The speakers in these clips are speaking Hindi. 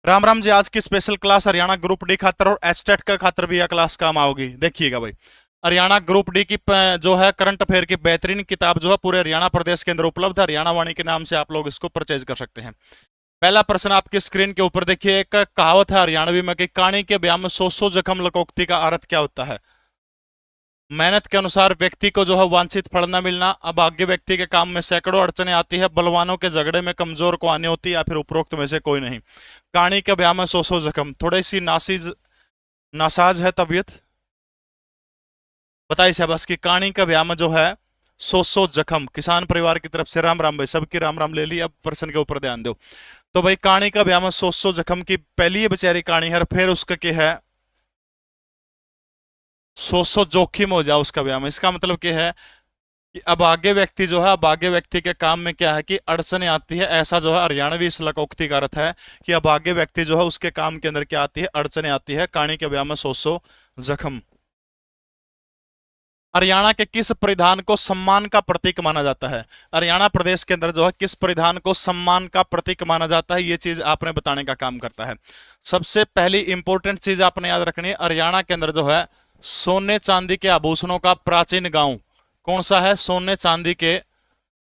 राम राम जी। आज की special class Haryana group D खातर और एचटेट का खातर भी यह क्लास काम आओगी। देखिएगा भाई, हरियाणा ग्रुप डी की जो है करंट अफेयर की बेहतरीन किताब जो है पूरे हरियाणा प्रदेश के अंदर उपलब्ध है। हरियाणा वाणी के नाम से आप लोग इसको परचेज कर सकते हैं। पहला प्रश्न आपकी स्क्रीन के ऊपर देखिए। एक कहावत है हरियाणवी में कि कहानी के ब्याह में सौ सौ जख्म लकोक्ति का अर्थ क्या होता है? मेहनत के अनुसार व्यक्ति को जो है वांछित फल न मिलना, अभाग्य व्यक्ति के काम में सैकड़ों अड़चने आती है, बलवानों के झगड़े में कमजोर को आनी होती है, या फिर उपरोक्त में से कोई नहीं। कहानी के ब्याह में सौ सौ जख्म, थोड़ी सी नासाज है तबीयत। बताइए शाबाश की कहानी का ब्याह में जो है सौ सौ जख्म। किसान परिवार की तरफ से राम राम भाई, सबकी राम राम ले ली। अब प्रश्न के ऊपर ध्यान दो। तो भाई कहानी का ब्याह में सौ सौ जख्म की पहली ये बेचारी कहानी है, फिर उसका क्या है सौ सौ जोखिम हो जाए उसका ब्याह में। इसका मतलब क्या है कि अभागे व्यक्ति जो है, अभागे व्यक्ति के काम में क्या है कि अड़चने आती है। ऐसा जो है हरियाणवी श्लोकोक्ति का अर्थ है कि अभागे व्यक्ति जो है उसके काम के अंदर क्या आती है, अड़चने आती है। कहानी के ब्याह में सौ सौ जख्म। हरियाणा के किस परिधान को सम्मान का प्रतीक माना जाता है? हरियाणा प्रदेश के अंदर जो है किस परिधान को सम्मान का प्रतीक माना जाता है, ये चीज आपने बताने का काम करता है। सबसे पहली इंपॉर्टेंट चीज आपने याद रखनी है, हरियाणा के अंदर जो है सोने चांदी के आभूषणों का प्राचीन गांव कौन सा है? सोने चांदी के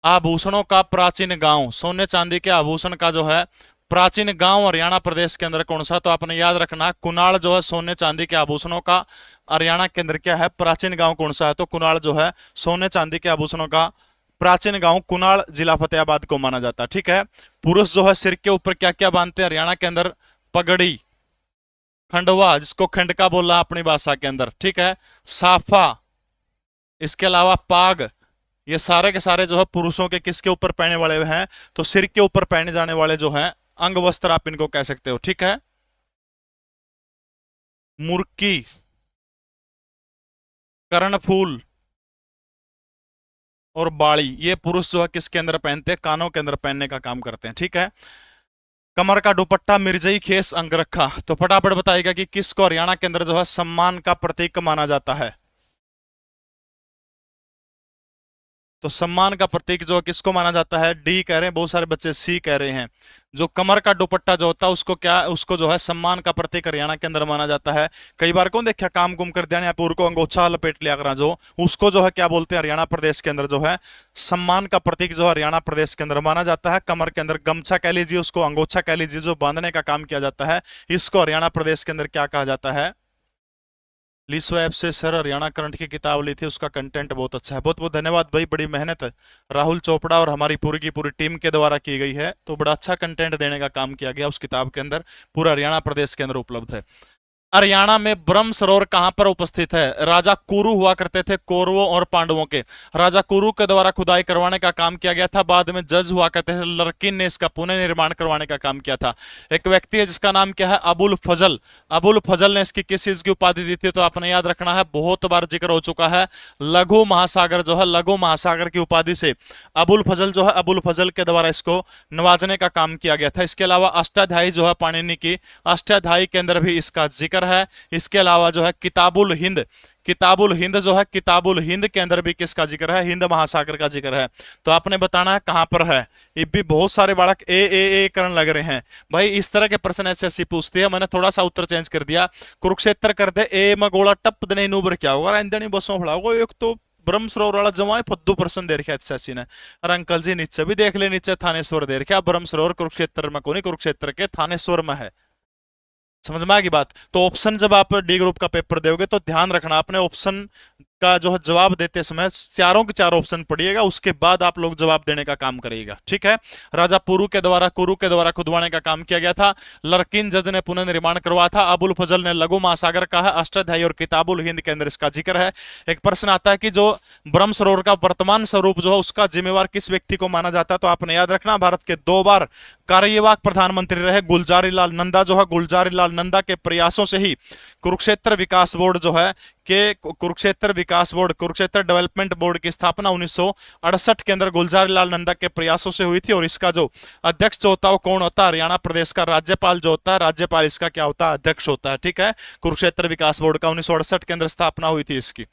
आभूषणों का प्राचीन गांव, सोने चांदी के आभूषण का जो है प्राचीन गांव हरियाणा प्रदेश के अंदर कौन सा? तो आपने याद रखना कुणाल जो है सोने चांदी के आभूषणों का हरियाणा के अंदर क्या है प्राचीन गांव कौन सा है? तो कुणाल जो है सोने चांदी के आभूषणों का प्राचीन गांव कुणाल जिला फतेहाबाद को माना जाता है। ठीक है। पुरुष जो है सिर के ऊपर क्या क्या बांधते हैं हरियाणा के अंदर? पगड़ी, खंडवा जिसको खंडका बोला अपनी भाषा के अंदर, ठीक है, साफा, इसके अलावा पाग, ये सारे के सारे जो है पुरुषों के किसके ऊपर पहने वाले हैं? तो सिर के ऊपर पहने जाने वाले जो हैं अंग वस्त्र आप इनको कह सकते हो। ठीक है। मुर्की, कर्णफूल और बाड़ी, ये पुरुष जो है किसके अंदर पहनते हैं? कानों के अंदर पहनने का काम करते हैं। ठीक है। कमर का दुपट्टा, मिर्जई, खेस, अंगरखा। तो फटाफट बताइएगा कि किसको हरियाणा के अंदर जो है सम्मान का प्रतीक माना जाता है? तो सम्मान का प्रतीक जो किसको माना जाता है? डी कह रहे हैं, बहुत सारे बच्चे सी कह रहे हैं। जो कमर का दुपट्टा जो होता है उसको क्या, उसको जो है सम्मान का प्रतीक हरियाणा के अंदर माना जाता है। कई बार कौन देखा काम गुम कर दिया पूर को अंगोछा लपेट लिया करा, जो उसको जो है क्या बोलते हैं हरियाणा प्रदेश के अंदर जो है सम्मान का प्रतीक जो हरियाणा प्रदेश के अंदर माना जाता है। कमर के अंदर गमछा कह लीजिए, उसको अंगोछा कह लीजिए, जो बांधने का काम किया जाता है, इसको हरियाणा प्रदेश के अंदर क्या कहा जाता है? लीसो ऐप से सर हरियाणा करंट की किताब ली थी, उसका कंटेंट बहुत अच्छा है। बहुत बहुत धन्यवाद भाई, बड़ी मेहनत राहुल चोपड़ा और हमारी पूरी की पूरी टीम के द्वारा की गई है। तो बड़ा अच्छा कंटेंट देने का काम किया गया उस किताब के अंदर, पूरा हरियाणा प्रदेश के अंदर उपलब्ध है। हरियाणा में ब्रह्म सरोवर कहां पर उपस्थित है? राजा कुरु हुआ करते थे कौरवों और पांडवों के। राजा कुरु के द्वारा खुदाई करवाने का काम किया गया था। बाद में जज हुआ करते थे लरकिन ने इसका पुनः निर्माण करवाने का काम किया था। एक व्यक्ति है जिसका नाम क्या है? अबुल फजल। अबुल फजल ने इसकी किस चीज की उपाधि दी थी? तो आपने याद रखना है, बहुत बार जिक्र हो चुका है, लघु महासागर जो है, लघु महासागर की उपाधि से अबुल फजल जो है, अबुल फजल के द्वारा इसको नवाजने का काम किया गया था। इसके अलावा अष्टाध्यायी जो है पाणिनि की, अष्टाध्यायी के अंदर भी इसका जिक्र है। इसके अलावा जो है किताबुल हिंद, किताबुल हिंद जो है, किताबुल हिंद के अंदर भी किसका जिक्र है? हिंद महासागर का जिक्र है। तो आपने बताना है कहां पर है। ये भी बहुत सारे बालक ए करने लग रहे हैं भाई। इस तरह के प्रश्न एसएससी पूछती है, मैंने थोड़ा सा उत्तर चेंज कर दिया। कुरुक्षेत्र कर दे ए मगोड़ा टप दने नूबर क्या होगा इंदनी बसों फड़ाओ। एक तो ब्रह्म सरोवर वाला जमा फद्दू प्रश्न दे रखा एसएससी ने। और अंकल जी नीचे भी देख ले, नीचे थानेश्वर दे रखा। ब्रह्म सरोवर कुरुक्षेत्र में कोनी, कुरुक्षेत्र के थानेश्वर में है। समझ में आ गई बात? तो ऑप्शन जब आप डी ग्रुप का पेपर दोगे तो ध्यान रखना, अपने ऑप्शन का जो है जवाब देते समय चारों के चार ऑप्शन पढ़िएगा, उसके बाद आप लोग जवाब देने का काम करिएगा। ठीक है। राजा कुरु के द्वारा खुदवाने का काम किया गया था। लरकिन जज ने पुनर्निर्माण करवाया था। अबुल फजल ने लघु महासागर का है। अष्टाध्यायी और किताबुल हिंद के अंदर इसका जिक्र है। एक प्रश्न आता है कि जो ब्रह्म सरोवर का वर्तमान स्वरूप जो है उसका जिम्मेवार किस व्यक्ति को माना जाता है? तो आपने याद रखना, भारत के 2 बार कार्यवाहक प्रधानमंत्री रहे गुलजारी लाल नंदा जो है, गुलजारी लाल नंदा के प्रयासों से ही कुरुक्षेत्र विकास बोर्ड जो है के कुरुक्षेत्र विकास बोर्ड, कुरुक्षेत्र डेवलपमेंट बोर्ड की स्थापना 1968 के अंदर गुलजार लाल नंदा के प्रयासों से हुई थी। और इसका जो अध्यक्ष जो होता है वो कौन होता है? हरियाणा प्रदेश का राज्यपाल जो होता है, राज्यपाल इसका क्या होता है? अध्यक्ष होता है। ठीक है। कुरुक्षेत्र विकास बोर्ड का 1968 के अंदर स्थापना हुई थी इसकी।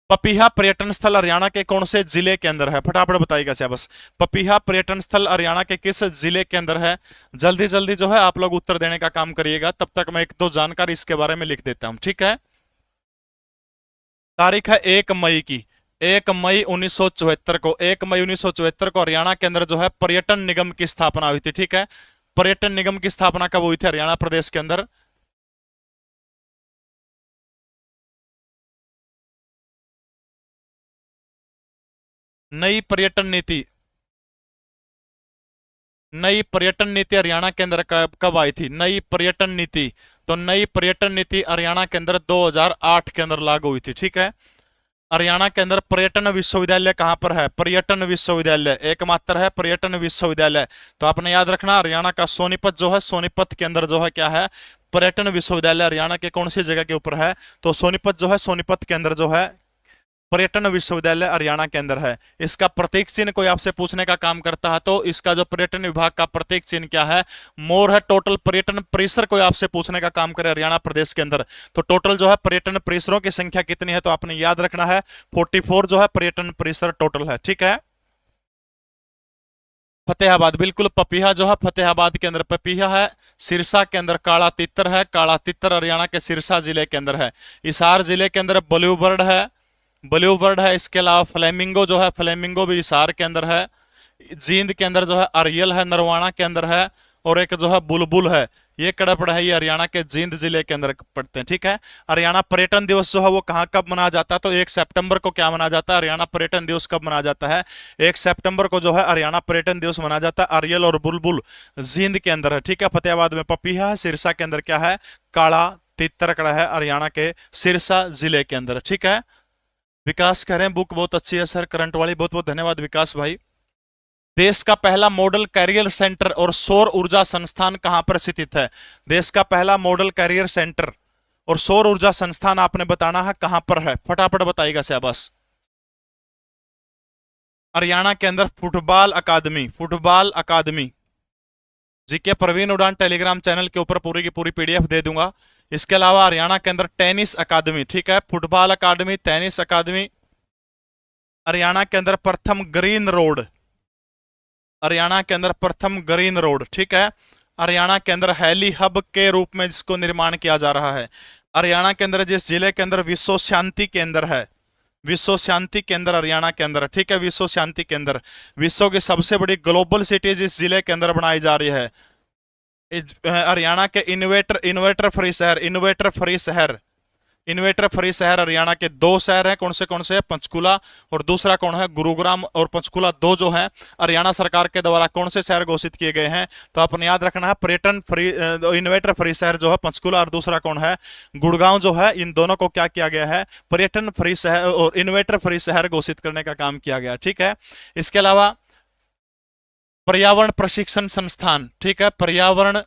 पपीहा पर्यटन स्थल हरियाणा के कौन से जिले के अंदर है? फटाफट बताइएगा क्या बस। पपीहा पर्यटन स्थल हरियाणा के किस जिले के अंदर है? जल्दी जल्दी जो है आप लोग उत्तर देने का काम करिएगा, तब तक मैं एक दो जानकारी इसके बारे में लिख देता हूं, ठीक है। तारीख है 1 मई की। 1 मई 1974 को, 1 मई 1974 को हरियाणा के अंदर जो है पर्यटन निगम की स्थापना हुई थी, ठीक है। पर्यटन निगम की स्थापना कब हुई थी हरियाणा प्रदेश के अंदर? नई पर्यटन नीति, नई पर्यटन नीति हरियाणा के अंदर कब कब आई थी? नई पर्यटन नीति, तो नई पर्यटन नीति हरियाणा के अंदर 2008 के अंदर लागू हुई थी, ठीक है। हरियाणा के अंदर पर्यटन विश्वविद्यालय कहां पर है? पर्यटन विश्वविद्यालय एकमात्र है पर्यटन विश्वविद्यालय। तो आपने याद रखना, हरियाणा का सोनीपत जो है, सोनीपत के अंदर जो है क्या है? पर्यटन विश्वविद्यालय हरियाणा के कौन सी जगह के ऊपर है? तो सोनीपत जो है, सोनीपत के अंदर जो है पर्यटन विश्वविद्यालय हरियाणा के अंदर है। इसका प्रतीक चिन्ह कोई आपसे पूछने का काम करता है तो इसका जो पर्यटन विभाग का प्रतीक चिन्ह क्या है? मोर है। टोटल पर्यटन परिसर कोई आपसे पूछने का काम करे हरियाणा प्रदेश के अंदर, तो टोटल जो है पर्यटन परिसरों की संख्या कितनी है? तो आपने याद रखना है 44 जो है पर्यटन परिसर टोटल है, ठीक है। फतेहाबाद, बिल्कुल पपीहा जो है फतेहाबाद के अंदर पपीहा है। सिरसा के अंदर काला तितर है, काला तितर हरियाणा के सिरसा जिले के अंदर है। हिसार जिले के अंदर ब्लू बर्ड है, ब्लू बर्ड है। इसके अलावा फ्लेमिंगो जो है, फ्लेमिंगो भी हिसार के अंदर है। जींद के अंदर जो है अरियल है, नरवाना के अंदर है। और एक जो है बुलबुल है, ये कड़पड़ है, ये हरियाणा के जींद जिले के अंदर पड़ते हैं, ठीक है। हरियाणा पर्यटन दिवस जो है वो कहाँ कब मनाया जाता है? तो 1 सितंबर को क्या मनाया जाता है? हरियाणा पर्यटन दिवस कब मनाया जाता है? 1 सितंबर को जो है हरियाणा पर्यटन दिवस मनाया जाता है। अरियल और बुलबुल जींद के अंदर है, ठीक है। फतेहाबाद में पपीहा है, सिरसा के अंदर क्या है? काला तितरकड़ा है, हरियाणा के सिरसा जिले के अंदर, ठीक है। विकास कह रहे हैं बुक बहुत अच्छी है सर, करंट वाली, बहुत बहुत धन्यवाद विकास भाई। देश का पहला मॉडल कैरियर सेंटर और सौर ऊर्जा संस्थान कहां पर स्थित है? देश का पहला मॉडल कैरियर सेंटर और सौर ऊर्जा संस्थान आपने बताना है कहां पर है, फटाफट बताइएगा शाबाश। हरियाणा के अंदर football academy, football academy. GK Praveen Udaan telegram channel के ऊपर पूरी की पूरी पीडीएफ दे दूंगा। इसके अलावा हरियाणा के अंदर टेनिस अकादमी, ठीक है, football academy, tennis academy. Haryana के अंदर प्रथम ग्रीन रोड, हरियाणा के अंदर प्रथम ग्रीन रोड, ठीक है। हरियाणा के अंदर हेली हब के रूप में जिसको निर्माण किया जा रहा है। हरियाणा के अंदर जिस जिले के अंदर विश्व शांति केंद्र है, विश्व शांति केंद्र हरियाणा के अंदर, ठीक है, विश्व शांति केंद्र, विश्व की सबसे बड़ी ग्लोबल सिटी जिस जिले के अंदर बनाई जा रही है, हरियाणा के इनोवेटर इनोवेटर फ्री शहर, इनोवेटर फ्री शहर, इन्वेटर फ्री शहर हरियाणा के दो शहर हैं, कौन से हैं? पंचकुला और दूसरा कौन है? गुरुग्राम और पंचकुला, दो जो हैं हरियाणा सरकार के द्वारा कौन से शहर घोषित किए गए हैं? तो आपने याद रखना है पर्यटन फ्री इन्वेटर फ्री शहर जो है पंचकुला और दूसरा कौन है? गुड़गांव जो है। इन दोनों को क्या किया गया है? पर्यटन फ्री शहर और इन्वेटर फ्री शहर घोषित करने का काम किया गया, ठीक है। इसके अलावा पर्यावरण प्रशिक्षण संस्थान, ठीक है, पर्यावरण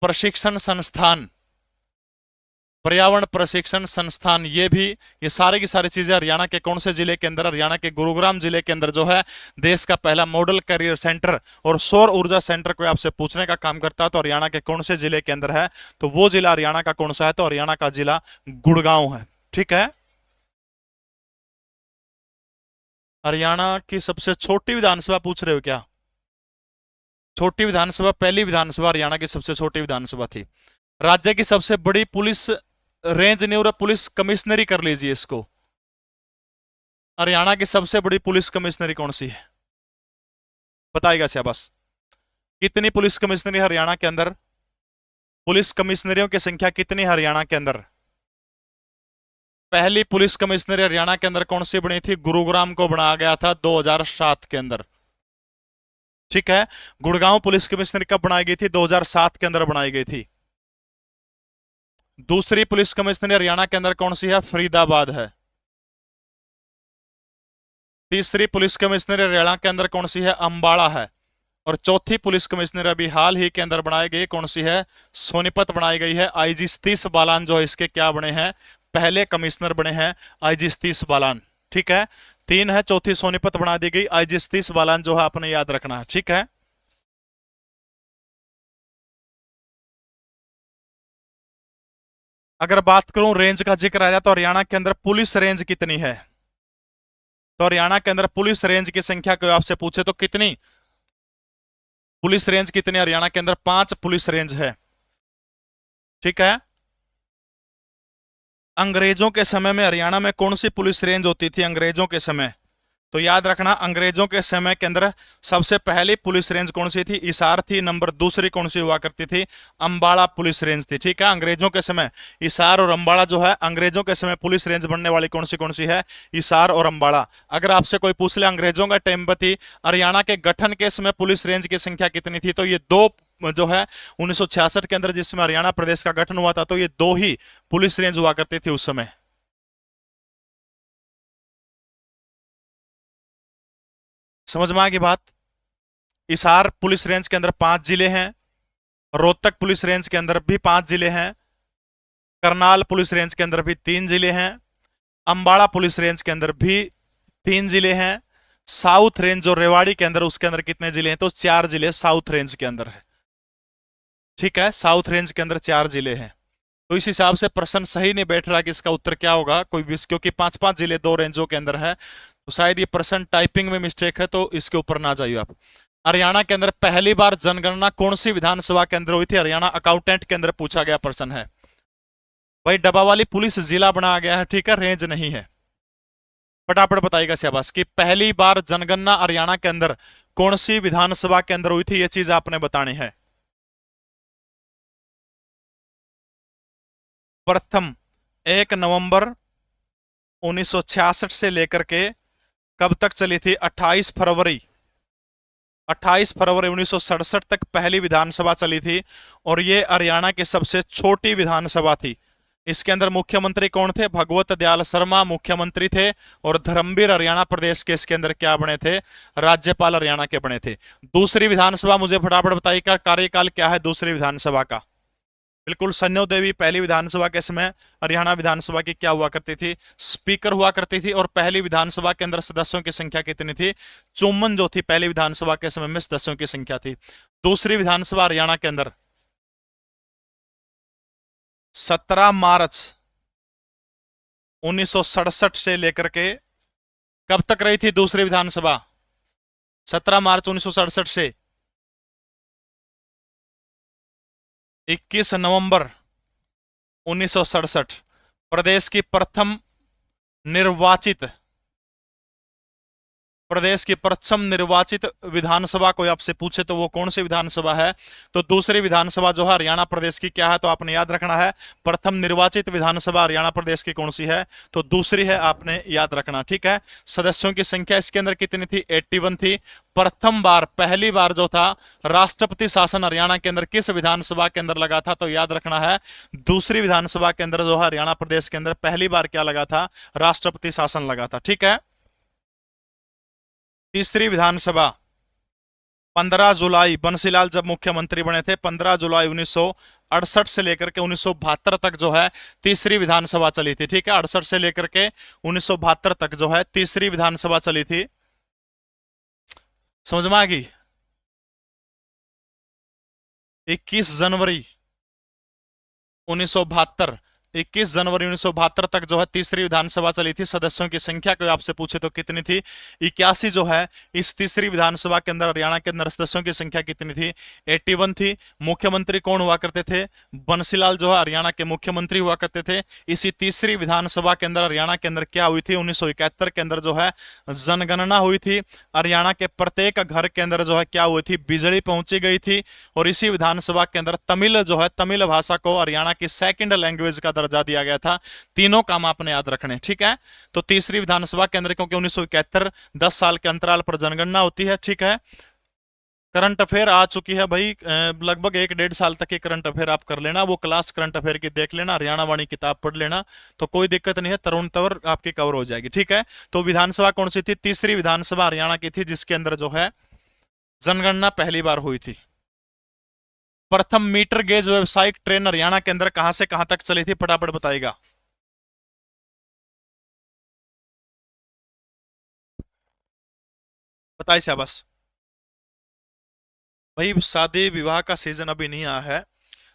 प्रशिक्षण संस्थान, पर्यावरण प्रशिक्षण संस्थान, ये भी, ये सारी की सारी चीजें हरियाणा के कौन से जिले के अंदर? हरियाणा के गुरुग्राम जिले के अंदर जो है देश का पहला मॉडल कैरियर सेंटर और सौर ऊर्जा सेंटर को आपसे पूछने का काम करता है तो हरियाणा के कौन से जिले के अंदर है? तो वो जिला हरियाणा का कौन सा है? तो हरियाणा का जिला गुड़गांव है, ठीक है। हरियाणा की सबसे छोटी विधानसभा पूछ रहे हो क्या? छोटी विधानसभा, पहली विधानसभा हरियाणा की सबसे छोटी विधानसभा थी। राज्य की सबसे बड़ी पुलिस रेंज नहीं हो रहा, पुलिस कमिश्नरी कर लीजिए इसको। हरियाणा की सबसे बड़ी पुलिस कमिश्नरी कौन सी है? बताइएगा शाबाश। कितनी पुलिस कमिश्नरी हरियाणा के अंदर? पुलिस कमिश्नरियों की संख्या कितनी हरियाणा के अंदर? पहली पुलिस कमिश्नरी हरियाणा के अंदर कौन सी बनी थी? गुरुग्राम को बनाया गया था 2007 के अंदर, ठीक है। गुड़गांव पुलिस कमिश्नरी कब बनाई गई थी? 2007 के अंदर बनाई गई थी। दूसरी पुलिस कमिश्नरी हरियाणा के अंदर कौन सी है? फरीदाबाद है। तीसरी पुलिस कमिश्नरी हरियाणा के अंदर कौन सी है? अंबाला है। और चौथी पुलिस कमिश्नरी अभी हाल ही के अंदर बनाई गई कौन सी है? सोनीपत बनाई गई है। आईजी सतीश बालान जो है इसके क्या बने हैं? पहले कमिश्नर बने हैं आईजी सतीश बालान, ठीक है। तीन है, चौथी सोनीपत बना दी गई, आईजी सतीश बालान जो है आपने याद रखना है, ठीक है। अगर बात करूं रेंज का जिक्र आ रहा तो हरियाणा के अंदर पुलिस रेंज कितनी है? तो हरियाणा के अंदर पुलिस रेंज की संख्या कोई आपसे पूछे तो कितनी पुलिस रेंज कितनी? हरियाणा के अंदर 5 पुलिस रेंज है। ठीक है। अंग्रेजों के समय में हरियाणा में कौन सी पुलिस रेंज होती थी अंग्रेजों के समय? तो याद रखना, अंग्रेजों के समय के अंदर सबसे पहली पुलिस रेंज कौन सी थी? हिसार थी। नंबर दूसरी कौन सी हुआ करती थी? अंबाला पुलिस रेंज थी। ठीक है, अंग्रेजों के समय हिसार और अंबाला जो है, अंग्रेजों के समय पुलिस रेंज बनने वाली कौन सी है? हिसार और अंबाला। अगर आपसे कोई पूछ ले अंग्रेजों का टाइम पर थी हरियाणा के गठन के समय पुलिस रेंज की संख्या कितनी थी, तो ये दो जो है 1966 के अंदर जिसमें हरियाणा प्रदेश का गठन हुआ था, तो ये दो ही पुलिस रेंज हुआ करती थी उस समय। समझ में आ गई बात? हिसार पुलिस रेंज के अंदर 5 जिले हैं, रोहतक पुलिस रेंज के अंदर भी 5 जिले हैं, करनाल पुलिस रेंज के अंदर भी 3 जिले हैं, अंबाड़ा पुलिस रेंज के अंदर भी 3 जिले हैं, साउथ रेंज जो रेवाड़ी के अंदर उसके अंदर कितने जिले हैं? तो 4 जिले साउथ रेंज के अंदर है। ठीक है, साउथ रेंज के अंदर 4 जिले हैं। तो इस हिसाब से प्रश्न सही नहीं बैठ रहा कि इसका उत्तर क्या होगा कोई भी, क्योंकि 5-5 जिले 2 रेंजों के अंदर है, तो शायद ये प्रश्न टाइपिंग में मिस्टेक है, तो इसके ऊपर ना जाइए आप। हरियाणा के अंदर पहली बार जनगणना कौन सी विधानसभा के अंदर हुई थी? हरियाणा अकाउंटेंट के अंदर पूछा गया प्रश्न है भाई। डब्बावाली पुलिस जिला बनाया गया है, ठीक है, रेंज नहीं है। फटाफट बताइएगा शाबाश कि पहली बार जनगणना हरियाणा के अंदर कौन सी विधानसभा के अंदर हुई थी, ये चीज आपने बतानी है। प्रथम 1 नवंबर 1966 से लेकर के कब तक चली थी? 28 फरवरी 1967 तक पहली विधानसभा चली थी, और ये हरियाणा की सबसे छोटी विधानसभा थी। इसके अंदर मुख्यमंत्री कौन थे? भगवत दयाल शर्मा मुख्यमंत्री थे, और धर्मवीर हरियाणा प्रदेश के इसके अंदर क्या बने थे? राज्यपाल हरियाणा के बने थे। दूसरी विधानसभा मुझे फटाफट बताइए, का कार्यकाल क्या है दूसरी विधानसभा का? बिल्कुल, सन्यो देवी पहली विधानसभा के समय हरियाणा विधानसभा की क्या हुआ करती थी? स्पीकर हुआ करती थी। और पहली विधानसभा के अंदर सदस्यों की संख्या कितनी थी? 54 जो थी पहली विधानसभा के समय में सदस्यों की संख्या थी। दूसरी विधानसभा हरियाणा के अंदर 17 मार्च 1967 से लेकर के कब तक रही थी दूसरी विधानसभा? 17 मार्च 1967 से 21 नवंबर 1967। प्रदेश की प्रथम निर्वाचित प्रदेश की प्रथम निर्वाचित विधानसभा कोई आपसे पूछे तो वो कौन सी विधानसभा है? तो दूसरी विधानसभा जो है हरियाणा प्रदेश की क्या है? तो आपने याद रखना है, प्रथम निर्वाचित विधानसभा हरियाणा प्रदेश की कौन सी है? तो दूसरी है, आपने याद रखना। ठीक है, सदस्यों की संख्या इसके अंदर कितनी थी? 81 थी। प्रथम बार, पहली बार जो था राष्ट्रपति शासन हरियाणा के अंदर किस विधानसभा के अंदर लगा था? तो याद रखना है, दूसरी विधानसभा के अंदर जो है हरियाणा प्रदेश के अंदर पहली बार क्या लगा था? राष्ट्रपति शासन लगा था। ठीक है। तीसरी विधानसभा 15 जुलाई बंसीलाल जब मुख्यमंत्री बने थे, 15 जुलाई 1968 से लेकर के 1972 तक जो है तीसरी विधानसभा चली थी। ठीक है, 68 से लेकर के 1972 तक जो है तीसरी विधानसभा चली थी। समझ में आ गई? 21 जनवरी 1972 तक जो है तीसरी विधानसभा चली थी। सदस्यों की संख्या कोई आपसे पूछे तो कितनी थी? 81 जो है इस तीसरी विधानसभा के अंदर हरियाणा के अंदर सदस्यों की संख्या कितनी थी? 81 थी। मुख्यमंत्री कौन हुआ करते थे? बंसीलाल जो है हरियाणा के मुख्यमंत्री हुआ करते थे। इसी तीसरी विधानसभा के अंदर हरियाणा के अंदर क्या हुई थी? 1971 के अंदर जो है जनगणना हुई थी। हरियाणा के प्रत्येक घर के अंदर जो है क्या हुई थी? बिजली पहुंची गई थी। और इसी विधानसभा के अंदर तमिल जो है, तमिल भाषा को हरियाणा की सेकंड लैंग्वेज का दर्जा दिया गया था। तीनों काम आपने याद रखने। ठीक है, तो तीसरी विधानसभा के अंदर क्योंकि 1971 10 साल के अंतराल पर जनगणना होती है। ठीक है, करंट अफेयर आ चुकी है भाई, लगभग 1-1.5 साल तक की करंट अफेयर आप कर लेना, वो क्लास करंट अफेयर की देख लेना, हरियाणा वाणी किताब पढ़ लेना, तो कोई दिक्कत नहीं है, तरुण तवर आपकी कवर हो जाएगी। ठीक है, तो विधानसभा कौन सी थी? तीसरी विधानसभा हरियाणा की थी, जिसके अंदर जो है जनगणना पहली बार हुई थी। प्रथम मीटर गेज व्यवसायिक ट्रेन हरियाणा के अंदर कहां से कहां तक चली थी? फटाफट बताइएगा। बताइए शाबाश भाई। शादी विवाह का सीजन अभी नहीं आया है,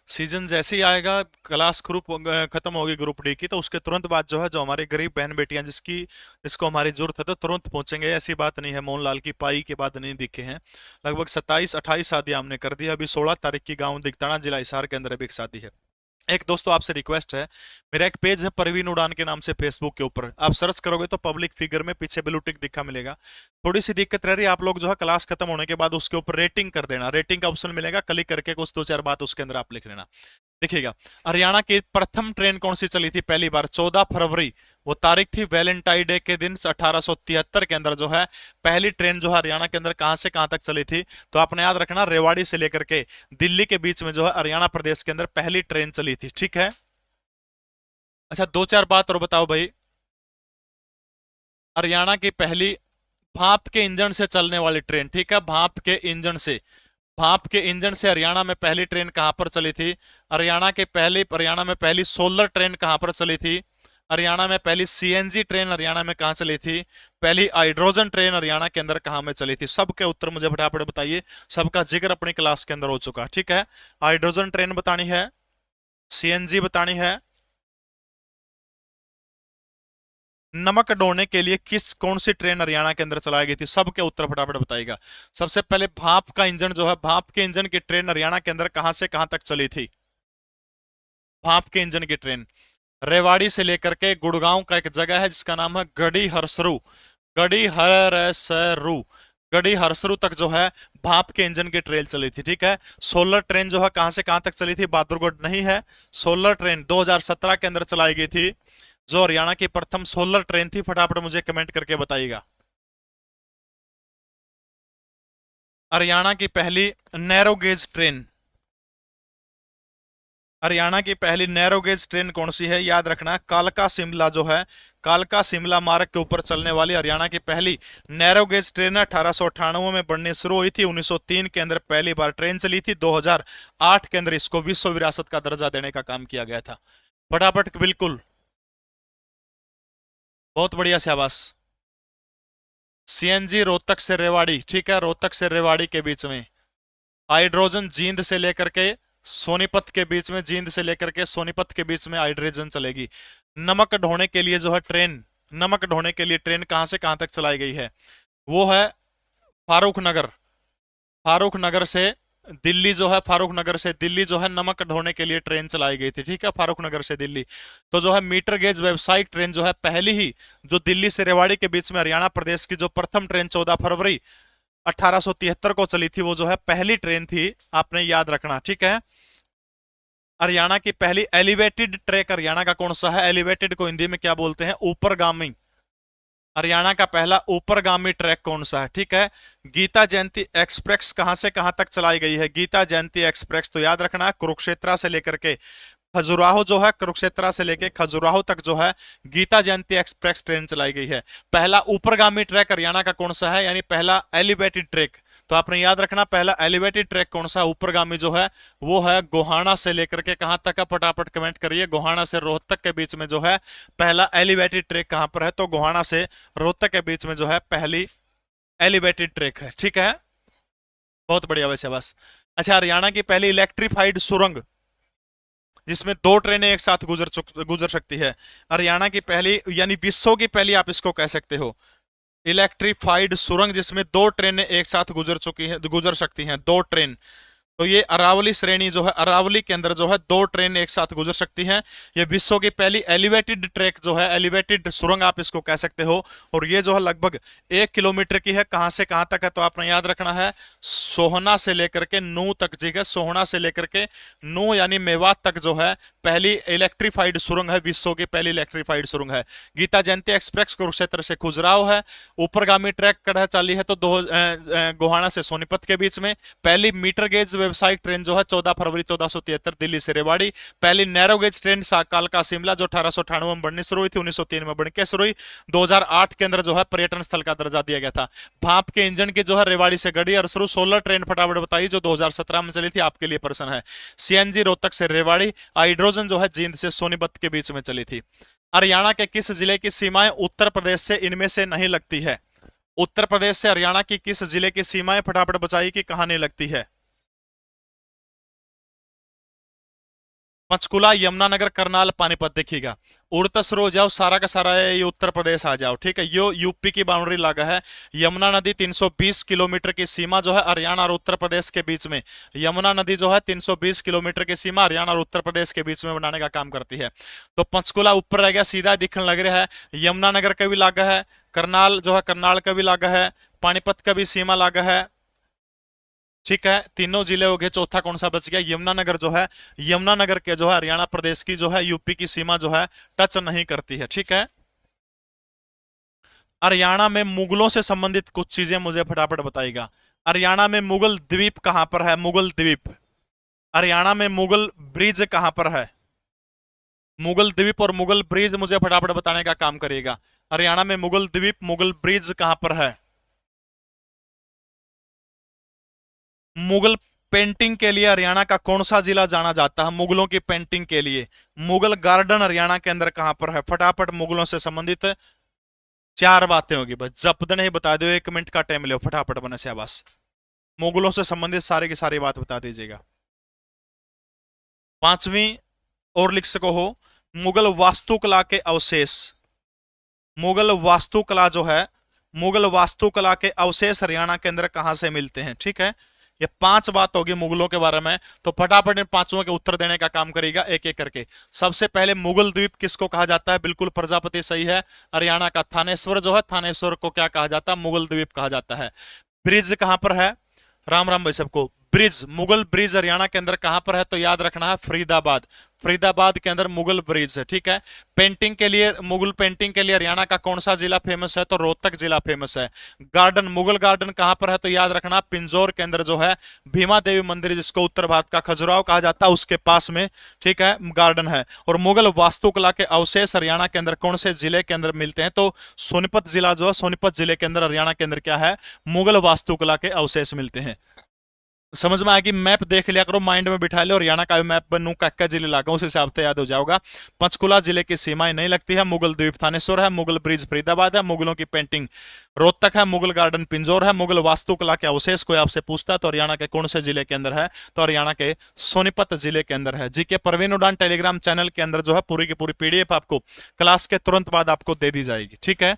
सीजन जैसे ही आएगा, क्लास ग्रुप खत्म होगी ग्रुप डी की, तो उसके तुरंत बाद जो है, जो हमारी गरीब बहन बेटियां जिसको हमारी जरूरत है, तो तुरंत पहुंचेंगे। ऐसी बात नहीं है मोहनलाल की पाई के बाद नहीं दिखे हैं। लगभग 27-28 शादी हमने कर दी। अभी 16 तारीख की गाँव दिगताना जिला हिसार के अंदर अभी एक शादी है। एक दोस्तों आपसे रिक्वेस्ट है, मेरा एक पेज है परवीन उड़ान के नाम से फेसबुक के ऊपर, आप सर्च करोगे तो पब्लिक फिगर में पीछे ब्लू टिक दिखा मिलेगा। थोड़ी सी दिक्कत रह रही है, आप लोग जो है क्लास खत्म होने के बाद उसके ऊपर रेटिंग कर देना, रेटिंग का ऑप्शन मिलेगा, क्लिक करके कुछ 2-4 बात उसके अंदर आप लिख लेना। देखिएगा, हरियाणा की प्रथम ट्रेन कौन सी चली थी पहली बार? 14 फरवरी, वो तारीख थी वैलेंटाइन डे के दिन 1873 के अंदर जो है पहली ट्रेन जो है हरियाणा के अंदर कहां से कहां तक चली थी? तो आपने याद रखना, रेवाड़ी से लेकर के दिल्ली के बीच में जो है हरियाणा प्रदेश के अंदर पहली ट्रेन चली थी। ठीक है, अच्छा 2-4 बात और बताओ भाई। हरियाणा की पहली भाप के इंजन से चलने वाली ट्रेन, ठीक है, भाप के इंजन से, भाप के इंजन से हरियाणा में पहली ट्रेन कहां पर चली थी? हरियाणा में पहली सोलर ट्रेन कहां पर चली थी? हरियाणा में पहली सीएनजी ट्रेन हरियाणा में कहां चली थी? पहली हाइड्रोजन ट्रेन हरियाणा के अंदर कहां में चली थी? सबके उत्तर मुझे फटाफट बताइए, सबका जिक्र अपनी क्लास के अंदर हो चुका। ठीक है, हाइड्रोजन ट्रेन बतानी है, सीएनजी बतानी है। नमक ढोने के लिए कौन सी ट्रेन हरियाणा के अंदर चलाई गई थी? सबके उत्तर फटाफट बताइएगा। सबसे पहले भाप का इंजन जो है, भाप के इंजन की ट्रेन हरियाणा के अंदर कहां से कहां तक चली थी? भाप के इंजन की ट्रेन रेवाड़ी से लेकर के गुड़गांव का एक जगह है जिसका नाम है गढ़ी हरसरू, गढ़ी हरसरू, गढ़ी हरसरू तक जो है भाप के इंजन की ट्रेन चली थी। ठीक है, सोलर ट्रेन जो है कहां से कहां तक चली थी? बहादुरगढ़ नहीं है, सोलर ट्रेन 2017 के अंदर चलाई गई थी। जो हरियाणा की प्रथम सोलर ट्रेन थी, फटाफट मुझे कमेंट करके बताइएगा। हरियाणा की पहली नैरो गेज ट्रेन, हरियाणा की पहली नैरो गेज ट्रेन कौन सी है? याद रखना, कालका शिमला जो है, कालका शिमला मार्ग के ऊपर चलने वाली हरियाणा की पहली नैरो गेज ट्रेन 1898 में बननी शुरू हुई थी। 1903 के अंदर पहली बार ट्रेन चली थी। 2008 के अंदर इसको विश्व विरासत का दर्जा देने का काम किया गया था। फटाफट, बिल्कुल, बहुत बढ़िया, शाबाश। सीएनजी रोहतक से रेवाड़ी, ठीक है, रोहतक से रेवाड़ी के बीच में। हाइड्रोजन जींद से लेकर के सोनीपत के बीच में, जींद से लेकर के सोनीपत के बीच में हाइड्रोजन चलेगी। नमक ढोने के लिए जो है ट्रेन, नमक ढोने के लिए ट्रेन कहां से कहां तक चलाई गई है? वो है फारूक नगर, फारूक नगर से दिल्ली जो है, फारूक नगर से दिल्ली जो है नमक ढोने के लिए ट्रेन चलाई गई थी। ठीक है, फारूक नगर से दिल्ली। तो जो है मीटर गेज व्यावसायिक ट्रेन जो है पहली ही, जो दिल्ली से रेवाड़ी के बीच में हरियाणा प्रदेश की जो प्रथम ट्रेन 14 फरवरी 1873 को चली थी, वो जो है पहली ट्रेन थी, आपने याद रखना। ठीक है, हरियाणा की पहली एलिवेटेड ट्रैक हरियाणा का कौन सा है? एलिवेटेड को हिंदी में क्या बोलते हैं? ऊपरगामी। हरियाणा का पहला ऊपरगामी ट्रैक कौन सा है? ठीक है, गीता जयंती एक्सप्रेस कहां से कहां तक चलाई गई है? गीता जयंती एक्सप्रेस तो याद रखना, कुरुक्षेत्र से लेकर के खजुराहो जो है, कुरुक्षेत्र से लेकर खजुराहो तक जो है गीता जयंती एक्सप्रेस ट्रेन चलाई गई है। पहला ऊपरगामी ट्रैक हरियाणा का कौन सा है, यानी पहला एलिवेटेड ट्रैक? तो आपने याद रखना, पहला एलिवेटेड ट्रैक कौन सा ऊपरगामी जो है, वो है गोहाना से लेकर के कहां तक है? फटाफट कमेंट करिए। गोहाना से रोहतक के बीच में जो है पहला एलिवेटेड ट्रैक कहां पर है? तो गोहाना से रोहतक के बीच में जो है पहली एलिवेटेड ट्रैक है। ठीक है, बहुत बढ़िया, वैसे बस। अच्छा, हरियाणा की पहली इलेक्ट्रीफाइड सुरंग जिसमें 2 ट्रेनें एक साथ गुजर सकती है, हरियाणा की पहली, यानी विश्व की पहली आप इसको कह सकते हो, इलेक्ट्रीफाइड सुरंग जिसमें 2 ट्रेनें एक साथ गुजर सकती हैं, 2 ट्रेन। तो ये अरावली श्रेणी जो है, अरावली के अंदर जो है 2 ट्रेन एक साथ गुजर सकती हैं। ये विश्व की पहली एलिवेटेड ट्रैक जो है, एलिवेटेड सुरंग आप इसको कह सकते हो। और ये जो है लगभग 1 किलोमीटर की है। कहां से कहां तक है? तो आपने याद रखना है, सोहना से लेकर के नू तक। ठीक है, सोहना से लेकर के नू यानी मेवात तक जो है पहली इलेक्ट्रीफाइड सुरंग है, विश्व की पहली इलेक्ट्रीफाइड सुरंग है। गीता जयंती एक्सप्रेस कुरुक्षेत्र से खजुराहो है। ऊपरगामी ट्रैक कड़ा चाली है तो गोहाना से सोनीपत के बीच में। पहली मीटर गेज व्यवसायिक ट्रेन जो है 14 फरवरी 1473 दिल्ली से रेवाड़ी। पहली नैरो गेज ट्रेन कालका शिमला जो 1898 में बननी शुरू हुई थी, 1903 में बनके शुरू हुई। 2008 के अंदर जो है पर्यटन स्थल का दर्जा दिया गया था। भाप के इंजन की जो है रेवाड़ी से गढ़ी और शुरू। सोलर ट्रेन फटाफट बताइए जो 2017 में चली थी, आपके लिए प्रश्न है। सीएनजी रोहतक से रेवाड़ी। हाइड्रोजन जो है जींद से सोनीपत के बीच में चली थी। हरियाणा के किस जिले की सीमाएं उत्तर प्रदेश से इनमें से नहीं लगती है? उत्तर प्रदेश से हरियाणा की किस जिले की सीमाएं फटाफट बताइए कि कहां नहीं लगती है? पंचकुला, यमुनानगर, करनाल, पानीपत। देखिएगा उड़तस रो जाओ, सारा का सारा ये उत्तर प्रदेश आ जाओ, ठीक है। यो यूपी की बाउंड्री लगा है। यमुना नदी 320 किलोमीटर की सीमा जो है हरियाणा और उत्तर प्रदेश के बीच में, यमुना नदी जो है 320 किलोमीटर की सीमा हरियाणा और उत्तर प्रदेश के बीच में बनाने का काम करती है। तो पंचकुला ऊपर रह गया, सीधा दिखने लग रहा है। यमुनानगर का भी लागा है, करनाल जो है करनाल का भी लागा है, पानीपत का भी सीमा लागा है, ठीक है। तीनों जिले हो गए, चौथा कौन सा बच गया? यमुनानगर जो है, यमुनानगर के जो है हरियाणा प्रदेश की जो है यूपी की सीमा जो है टच नहीं करती है, ठीक है। हरियाणा में मुगलों से संबंधित कुछ चीजें मुझे फटाफट बताइएगा। हरियाणा में मुगल द्वीप कहां पर है? मुगल द्वीप। हरियाणा में मुगल ब्रिज कहां पर है? मुगल द्वीप और मुगल ब्रिज मुझे फटाफट बताने का काम करिएगा। हरियाणा में मुगल द्वीप, मुगल ब्रिज कहां पर है? मुगल पेंटिंग के लिए हरियाणा का कौन सा जिला जाना जाता है? मुगलों की पेंटिंग के लिए मुगल गार्डन हरियाणा के अंदर कहां पर है? फटाफट मुगलों से संबंधित चार बातें होगी, बस जब नहीं बता दो, 1 मिनट का टाइम लो फटाफट बने से आवास। मुगलों से संबंधित सारी की सारी बात बता दीजिएगा। पांचवी और लिख सको हो, मुगल वास्तुकला के अवशेष। मुगल वास्तुकला जो है, मुगल वास्तुकला के अवशेष हरियाणा के अंदर कहां से मिलते हैं, ठीक है। ये 5 बात होगी मुगलों के बारे में, तो फटाफट इन पांचों के उत्तर देने का काम करेगा एक एक करके। सबसे पहले मुगल द्वीप किसको कहा जाता है? बिल्कुल प्रजापति सही है। हरियाणा का थानेश्वर जो है, थानेश्वर को क्या कहा जाता है? मुगल द्वीप कहा जाता है। ब्रिज कहां पर है? राम राम भाई सबको। ब्रिज, मुगल ब्रिज हरियाणा के अंदर कहां पर है? तो याद रखना है फरीदाबाद। फरीदाबाद के अंदर मुगल ब्रिज है, ठीक है। पेंटिंग के लिए, मुगल पेंटिंग के लिए हरियाणा का कौन सा जिला फेमस है? तो रोहतक जिला फेमस है। गार्डन, मुगल गार्डन कहां पर है? तो याद रखना पिंजौर के अंदर जो है भीमा देवी मंदिर, जिसको उत्तर भारत का खजुराहो कहा जाता है, उसके पास में, ठीक है, गार्डन है। और मुगल वास्तुकला के अवशेष हरियाणा के अंदर कौन से जिले के अंदर मिलते हैं? तो सोनीपत जिला जो है, सोनीपत जिले के अंदर हरियाणा के अंदर क्या है? मुगल वास्तुकला के अवशेष मिलते हैं। समझ में आएगी? मैप देख लिया करो, माइंड में बिठा लो, हरियाणा का भी मैप बनू, क्या जिले लागा उस हिसाब से याद हो जाओगा। पंचकुला जिले की सीमाएं नहीं लगती है। मुगल द्वीप थानेश्वर है, मुगल ब्रिज फरीदाबाद है, मुगलों की पेंटिंग रोहतक है, मुगल गार्डन पिंजौर है। मुगल वास्तुकला के अवशेष कोई आपसे पूछता है तो हरियाणा के कौन से जिले के अंदर है? तो हरियाणा के सोनीपत जिले के अंदर है। जी के परवीन उड़ान टेलीग्राम चैनल के अंदर जो है पूरी की पूरी पीडीएफ आपको क्लास के तुरंत बाद आपको दे दी जाएगी, ठीक है।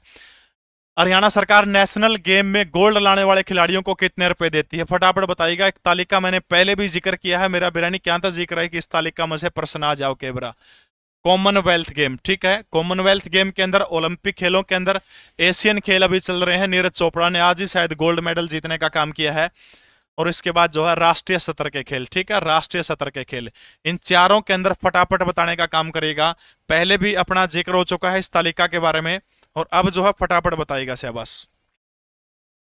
हरियाणा सरकार नेशनल गेम में गोल्ड लाने वाले खिलाड़ियों को कितने रुपए देती है? फटाफट बताइएगा। एक तालिका मैंने पहले भी जिक्र किया है, मेरा बिरानी क्या था जिक्र है कि इस तालिका में से प्रश्न आ जाओ केबरा। कॉमनवेल्थ गेम, ठीक है। कॉमनवेल्थ गेम के अंदर, ओलंपिक खेलों के अंदर, एशियन खेल अभी चल रहे हैं। नीरज चोपड़ा ने आज ही शायद गोल्ड मेडल जीतने का काम किया है। और इसके बाद जो है राष्ट्रीय स्तर के खेल, ठीक है, राष्ट्रीय स्तर के खेल, इन चारों के अंदर फटाफट बताने का काम करेगा। पहले भी अपना जिक्र हो चुका है इस तालिका के बारे में, और अब जो है फटाफट बताएगा शाबाश।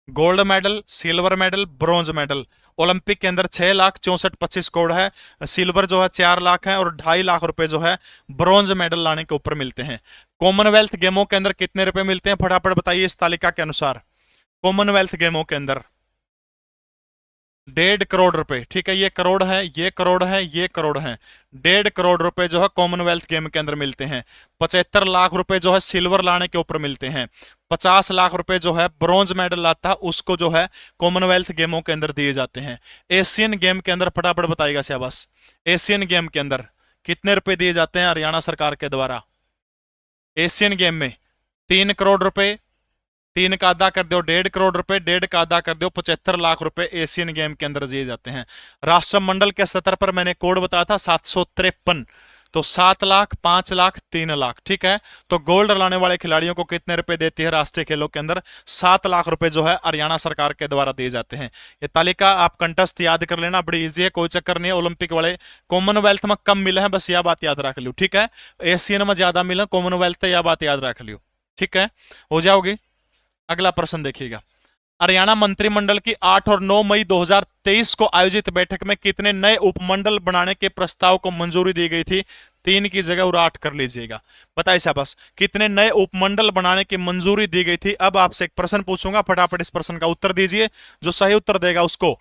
Gold medal, silver medal, bronze medal. Olympic के अंदर 6,64,25 करोड़ है, सिल्वर जो है 4 लाख है, और 2.5 लाख रुपए जो है ब्रॉन्ज मेडल लाने के ऊपर मिलते हैं। कॉमनवेल्थ गेमों के अंदर कितने रुपए मिलते हैं? फटाफट बताइए इस तालिका के अनुसार। कॉमनवेल्थ गेमों के अंदर 1.5 करोड़ रुपए, ठीक है। ये करोड़ है, ये करोड़ है, ये करोड़ है। 1.5 करोड़ रुपए जो है कॉमनवेल्थ गेम के अंदर मिलते हैं। 75 लाख रुपए जो है सिल्वर लाने के ऊपर मिलते हैं। 50 लाख रुपए जो है ब्रॉन्ज मेडल लाता है उसको जो है कॉमनवेल्थ गेमों के अंदर दिए जाते हैं। एशियन गेम के अंदर फटाफट बताएगा शाबाश। एशियन गेम के अंदर कितने रुपए दिए जाते हैं हरियाणा सरकार के द्वारा? एशियन गेम में 3 करोड़ रुपए, 3 का अदा कर दो 1.5 करोड़ रुपए, 1.5 का अदा कर दो 75 लाख रुपए एशियन गेम के अंदर दिए जाते हैं। राष्ट्रमंडल के स्तर पर मैंने कोड बताया था 753, तो 7 लाख, 5 लाख, 3 लाख, ठीक है। तो गोल्ड लाने वाले खिलाड़ियों को कितने रुपए देती है राष्ट्रीय खेलों के अंदर? 7 लाख रुपए जो है हरियाणा सरकार के द्वारा दिए जाते हैं। ये तालिका आप कंठस्थ याद कर लेना, बड़ी इजी है, कोई चक्कर नहीं है। ओलंपिक वाले, कॉमनवेल्थ में कम मिले हैं, बस यह बात याद रख लियो, ठीक है। एशियन में ज्यादा मिले, कॉमनवेल्थ यह बात याद रख लियो, ठीक है, हो जाओगी। अगला प्रश्न देखिएगा। हरियाणा मंत्रिमंडल की 8 और 9 मई 2023 को आयोजित बैठक में कितने नए उपमंडल बनाने के प्रस्ताव को मंजूरी दी गई थी? 3 की जगह और 8 कर लीजिएगा। बताइए शाबाश, कितने नए उपमंडल बनाने की मंजूरी दी गई थी? अब आपसे एक प्रश्न पूछूंगा, फटाफट इस प्रश्न का उत्तर दीजिए। जो सही उत्तर देगा उसको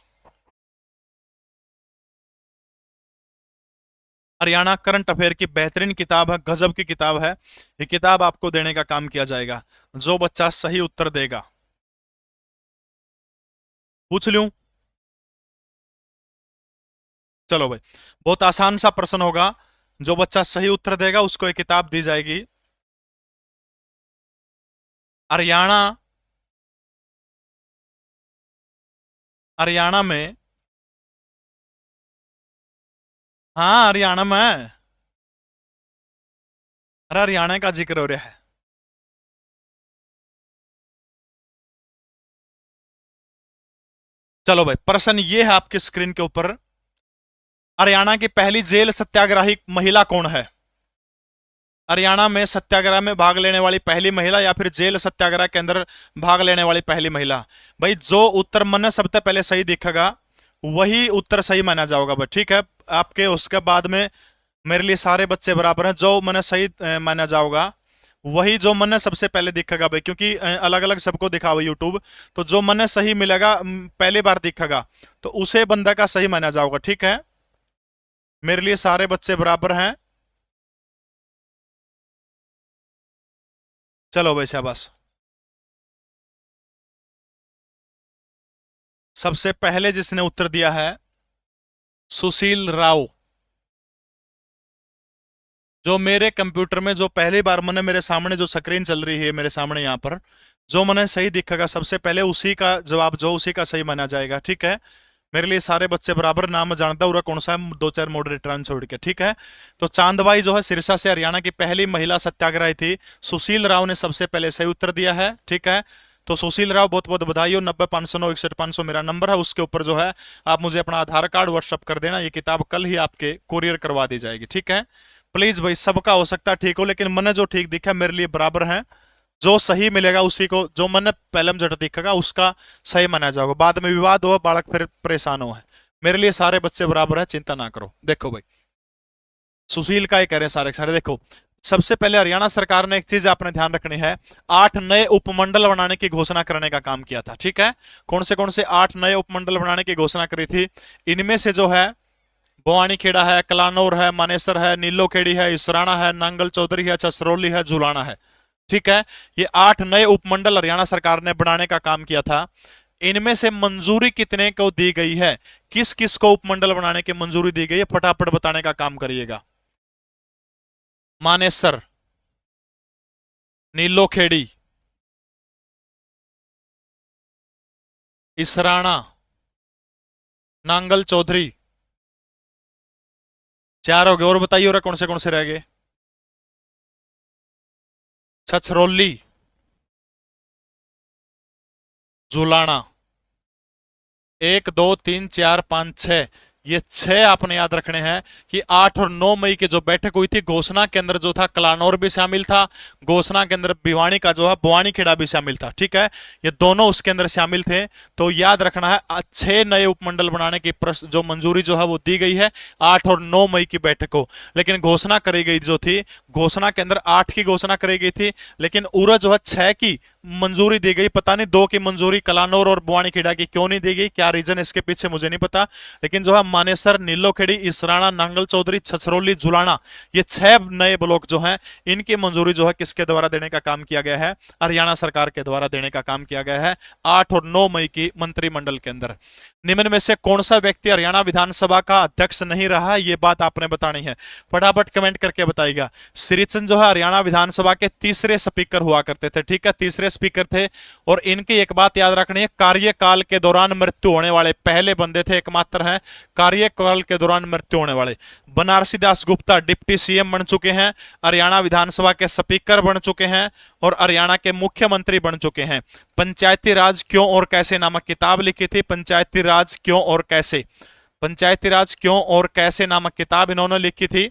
हरियाणा करंट अफेयर की बेहतरीन किताब है, गजब की किताब है, ये किताब आपको देने का काम किया जाएगा। जो बच्चा सही उत्तर देगा, पूछ लूं? चलो भाई, बहुत आसान सा प्रश्न होगा। जो बच्चा सही उत्तर देगा उसको एक किताब दी जाएगी। हरियाणा, हरियाणा में, हाँ हरियाणा में, अरे हरियाणा का जिक्र हो रहा है। चलो भाई, प्रश्न ये है आपकी स्क्रीन के ऊपर, हरियाणा की पहली जेल सत्याग्रही महिला कौन है? हरियाणा में सत्याग्रह में भाग लेने वाली पहली महिला या फिर जेल सत्याग्रह के अंदर भाग लेने वाली पहली महिला। भाई जो उत्तर मन सबसे पहले सही दिखेगा वही उत्तर सही माना जाएगा भाई, ठीक है। आपके उसके बाद में मेरे लिए सारे बच्चे बराबर हैं, जो मैंने सही माना जाएगा वही, जो मन सबसे पहले दिखेगा भाई, क्योंकि अलग अलग सबको दिखाओ यूट्यूब, तो जो मन सही मिलेगा पहली बार दिखेगा तो उसे बंदा का सही माना जाएगा, ठीक है। मेरे लिए सारे बच्चे बराबर हैं। चलो भाई शाबाश। सबसे पहले जिसने उत्तर दिया है सुशील राव, जो मेरे कंप्यूटर में जो पहली बार मैंने मेरे सामने जो स्क्रीन चल रही है मेरे सामने यहाँ पर, जो मैंने सही दिखेगा सबसे पहले उसी का जवाब जो उसी का सही माना जाएगा, ठीक है। मेरे लिए सारे बच्चे बराबर, नाम जानता हूँ कौन सा है, दो चार मॉडरेटर छोड़ के, ठीक है। तो चांदबाई जो है सिरसा से हरियाणा की पहली महिला सत्याग्रही थी, सुशील राव ने सबसे पहले सही उत्तर दिया है, ठीक है। तो सुशील राव बहुत बहुत बधाई हो। 90 509 61 500 मेरा नंबर है, उसके ऊपर जो है आप मुझे अपना आधार कार्ड व्हाट्सअप कर देना, ये किताब कल ही आपके कुरियर करवा दी जाएगी, ठीक है। प्लीज भाई, सबका हो सकता है ठीक हो, लेकिन मैंने जो ठीक दिखा मेरे लिए बराबर है, जो सही मिलेगा उसी को, जो मैंने पहले में जट दिखेगा उसका सही माना जाएगा, बाद में विवाद हो बालक फिर परेशान हो है। मेरे लिए सारे बच्चे बराबर है, चिंता ना करो। देखो भाई, सुशील का ही कह रहे हैं सारे सारे। देखो सबसे पहले हरियाणा सरकार ने एक चीज आपने ध्यान रखनी है, 8 नए उपमंडल बनाने की घोषणा करने का काम किया था, ठीक है। कौन से 8 नए उपमंडल बनाने की घोषणा करी थी? इनमें से जो है बवानी खेड़ा है, कलानौर है, मानेसर है, नीलो खेड़ी है, इसराना है, नांगल चौधरी है, छछरौली है, झुलाना है, ठीक है। ये 8 नए उपमंडल हरियाणा सरकार ने बनाने का काम किया था। इनमें से मंजूरी कितने को दी गई है, किस किस को उपमंडल बनाने की मंजूरी दी गई है, फटाफट बताने का काम करिएगा। मानेसर, नीलो खेड़ी, इसराना, नांगल चौधरी, 4 हो गए, और बताइए और कौन से रह गए? छछरौली, झुलाना, 1 2 3 4 5 6, ये 6 आपने याद रखने हैं कि 8 और 9 मई की जो बैठक हुई थी, घोषणा के अंदर जो था कलानौर भी शामिल था, घोषणा के अंदर भिवानी का जो है बवानी खेड़ा भी शामिल था, ठीक है। ये दोनों उसके अंदर शामिल थे। तो याद रखना है 6 नए उपमंडल बनाने की जो मंजूरी जो है वो दी गई है 8 और 9 मई की बैठक को, लेकिन घोषणा करी गई जो थी, घोषणा के अंदर 8 की घोषणा करी गई थी, लेकिन उरा जो है 6 की मंजूरी दी गई। पता नहीं 2 की मंजूरी कलानौर और बवानी खेड़ा की क्यों नहीं दी गई, क्या रीजन इसके पीछे मुझे नहीं पता, लेकिन जो है मानेसर, नीलोखेड़ी, इसराना, नांगल चौधरी, छछरौली, झुलाना, ये 6 नए ब्लॉक जो हैं इनकी मंजूरी जो है किसके द्वारा देने का काम किया गया है? हरियाणा सरकार के द्वारा देने का काम किया गया है 8 और 9 मई की मंत्रिमंडल के अंदर। निम्न में से कौन सा व्यक्ति हरियाणा विधानसभा का अध्यक्ष नहीं रहा है, ये बात आपने बतानी है, फटाफट कमेंट करके बताइएगा। श्रीचंद जो है हरियाणा विधानसभा के तीसरे स्पीकर हुआ करते थे, ठीक है, तीसरे स्पीकर थे। और इनकी एक बात याद रखनी है, कार्यकाल के दौरान मृत्यु होने वाले पहले बंदे थे, एकमात्र हैं कार्यकाल के दौरान मृत्यु होने वाले। बनारसी दास गुप्ता डिप्टी सीएम बन चुके हैं, हरियाणा विधानसभा के स्पीकर बन चुके हैं और हरियाणा के मुख्यमंत्री बन चुके हैं। पंचायती राज क्यों और कैसे नामक किताब लिखी थी, पंचायती राज क्यों और कैसे, पंचायती राज क्यों और कैसे नामक किताब इन्होंने लिखी थी।